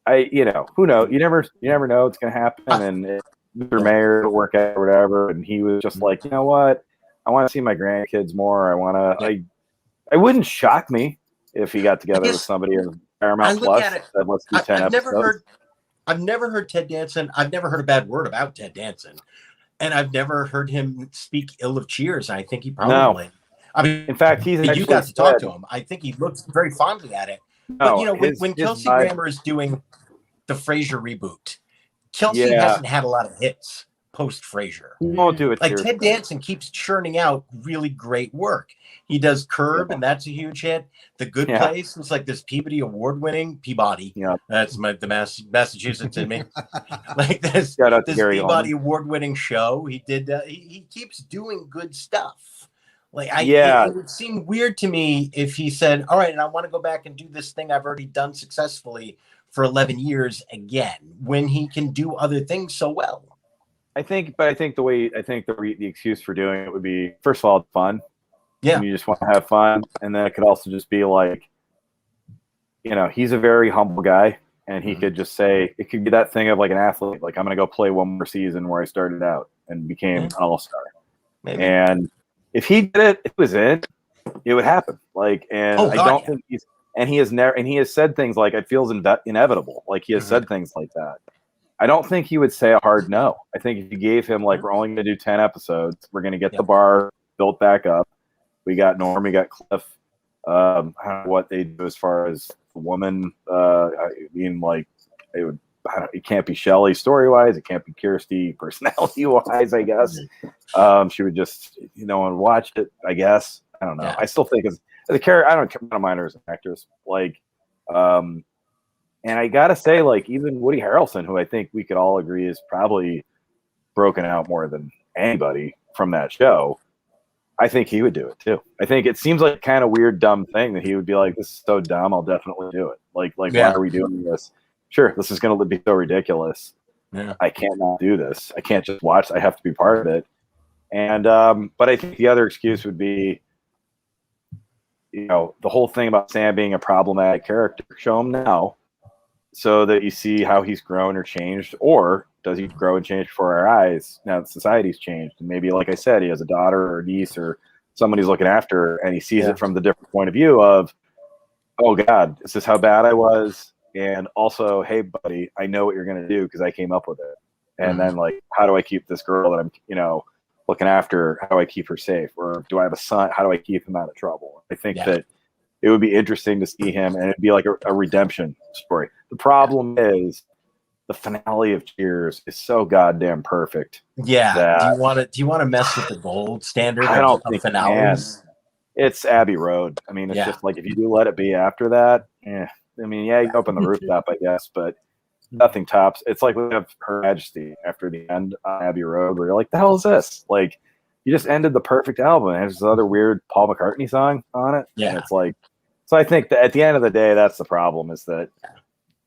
who knows? You never know what's gonna happen, and Mr. Mayor will work out or whatever. And he was just like, you know what? I want to see my grandkids more. I wouldn't shock me if he got together with somebody in Paramount Plus and said, let's do 10 episodes. I've never heard Ted Danson. I've never heard a bad word about Ted Danson. And I've never heard him speak ill of Cheers. I think he probably. No. I mean, in fact, you got to talk to him. I think he looks very fondly at it. But when Kelsey Grammer is doing the Frasier reboot, Kelsey hasn't had a lot of hits post Frasier. He won't do it. Like Ted Danson keeps churning out really great work. He does Curb, and that's a huge hit. The Good Place was like this Peabody award-winning Peabody. Yeah, that's the Massachusetts in me. Like this Peabody award-winning show. He did. He keeps doing good stuff. Like it would seem weird to me if he said, "All right, and I want to go back and do this thing I've already done successfully for 11 years again," when he can do other things so well. I think the excuse for doing it would be, first of all, fun. Yeah, and you just want to have fun, and then it could also just be like, he's a very humble guy, and he could just say, it could be that thing of like an athlete, like I'm going to go play one more season where I started out and became an all-star. Maybe. And if he did it, it was it would happen. Like, and I don't think he has said things like, it feels inevitable. Like he has said things like that. I don't think he would say a hard no. I think if you gave him like, we're only going to do 10 episodes, we're going to get the bar built back up. We got Norm, we got Cliff. I don't know what they do as far as the woman. It can't be Shelley story wise. It can't be Kirsty personality wise. I guess she would just and watch it. I guess I don't know. Yeah. I still think as a character, I don't mind her as an actress. Like, and I gotta say, like even Woody Harrelson, who I think we could all agree is probably broken out more than anybody from that show. I think he would do it too. I think it seems like kind of weird, dumb thing that he would be like, this is so dumb, I'll definitely do it. Like why are we doing this? Sure, this is going to be so ridiculous. Yeah. I can't not do this. I can't just watch. I have to be part of it. And but I think the other excuse would be, the whole thing about Sam being a problematic character. Show him now so that you see how he's grown or changed, or does he grow and change before our eyes now that society's changed? And maybe, like I said, he has a daughter or a niece or somebody who's looking after her, and he sees it from the different point of view of, oh God, this is how bad I was. And also, hey, buddy, I know what you're going to do because I came up with it. And then, like, how do I keep this girl that I'm, looking after? How do I keep her safe? Or do I have a son? How do I keep him out of trouble? I think that it would be interesting to see him, and it'd be like a redemption story. The problem is the finale of Cheers is so goddamn perfect. Yeah. Do you want to mess with the gold standard? I don't think finales. It's Abbey Road. I mean, it's just like if you do let it be after that. I mean, you open the rooftop, I guess, but nothing tops. It's like we have Her Majesty after the end on Abbey Road, where you're like, the hell is this? Like, you just ended the perfect album. And there's this other weird Paul McCartney song on it. Yeah. And it's like, so I think that at the end of the day, that's the problem is that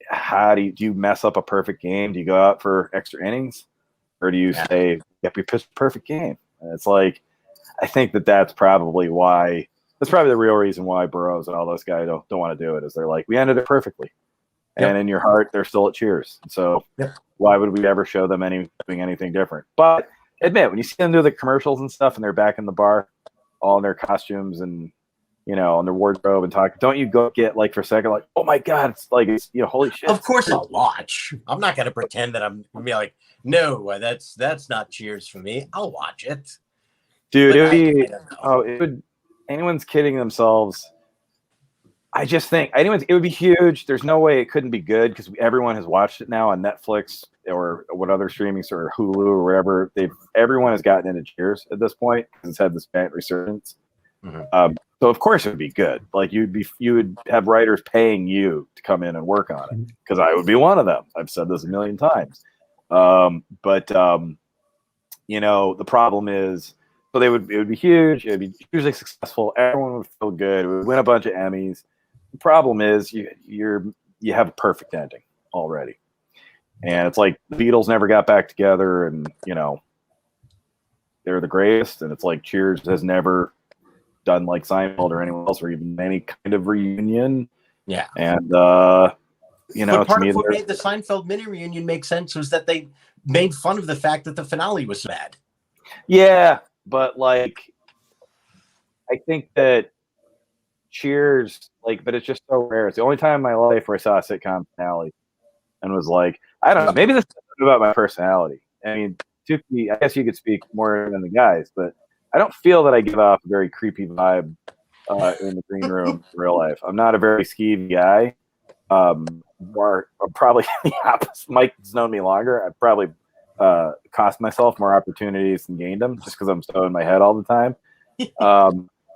how do you mess up a perfect game? Do you go out for extra innings? Or do you say, yep, we pitched a perfect game? And it's like, I think that's probably why. That's probably the real reason why Burroughs and all those guys don't want to do it. Is they're like, we ended it perfectly, and in your heart, they're still at Cheers. So why would we ever show them doing anything different? But admit when you see them do the commercials and stuff, and they're back in the bar, all in their costumes and on their wardrobe and talk. Don't you go get like for a second, like, oh my God, it's holy shit. Of course I'll watch. I'm not gonna pretend that I'm gonna be like, no, that's not Cheers for me. I'll watch it, dude. It would. Anyone's kidding themselves. I just think it would be huge. There's no way it couldn't be good because everyone has watched it now on Netflix or what other streaming or Hulu or wherever. Everyone has gotten into Cheers at this point because it's had this giant resurgence. So of course it would be good. Like you would have writers paying you to come in and work on it because I would be one of them. I've said this a million times. the problem is, so it would be huge. It would be hugely successful. Everyone would feel good. It would win a bunch of Emmys. The problem is you have a perfect ending already. And it's like the Beatles never got back together, and they're the greatest. And it's like Cheers has never done like Seinfeld or anyone else, or even any kind of reunion. Yeah. And but part to me, of what made the Seinfeld mini reunion make sense was that they made fun of the fact that the finale was bad. Yeah, but like, I think that Cheers, like, but it's just so rare. It's the only time in my life where I saw a sitcom finale and was like, I don't know, maybe this is about my personality. I mean, I guess you could speak more than the guys, but I don't feel that I give off a very creepy vibe in the green room in real life. I'm not a very skeevy guy. I'm probably the opposite. Mike's known me longer. I probably cost myself more opportunities than gained them just because I'm so in my head all the time.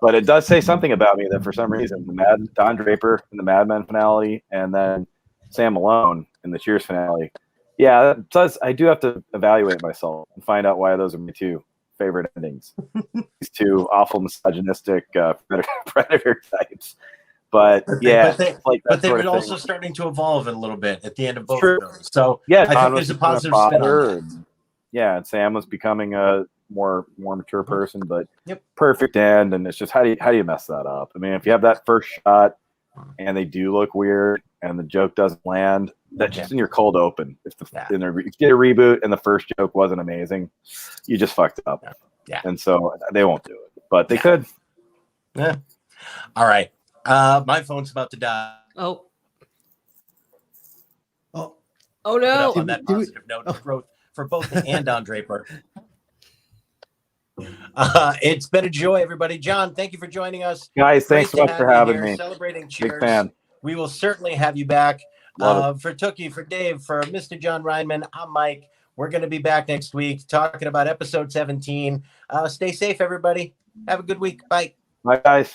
But it does say something about me that for some reason, Don Draper in the Mad Men finale, and then Sam Malone in the Cheers finale. Yeah, that does. I do have to evaluate myself and find out why those are my two favorite endings. These two awful misogynistic predator types. But yeah, but they were also starting to evolve a little bit at the end of both of those. So yeah, I think there's a positive spin on that. And Sam was becoming a more mature person, but perfect end. And it's just how do you mess that up? I mean, if you have that first shot and they do look weird and the joke doesn't land, that's just in your cold open. If you get a reboot and the first joke wasn't amazing, you just fucked it up. Yeah. And so they won't do it, but they could. Yeah. All right. My phone's about to die. Oh no! On that positive note of growth for both and Don Draper. It's been a joy, everybody. John, thank you for joining us. Guys, thanks so much for having me. Celebrating Cheers. Big fan. We will certainly have you back. For Tookie, for Dave, for Mr. John Reinman, I'm Mike. We're going to be back next week talking about episode 17. Stay safe, everybody. Have a good week. Bye. Bye, guys.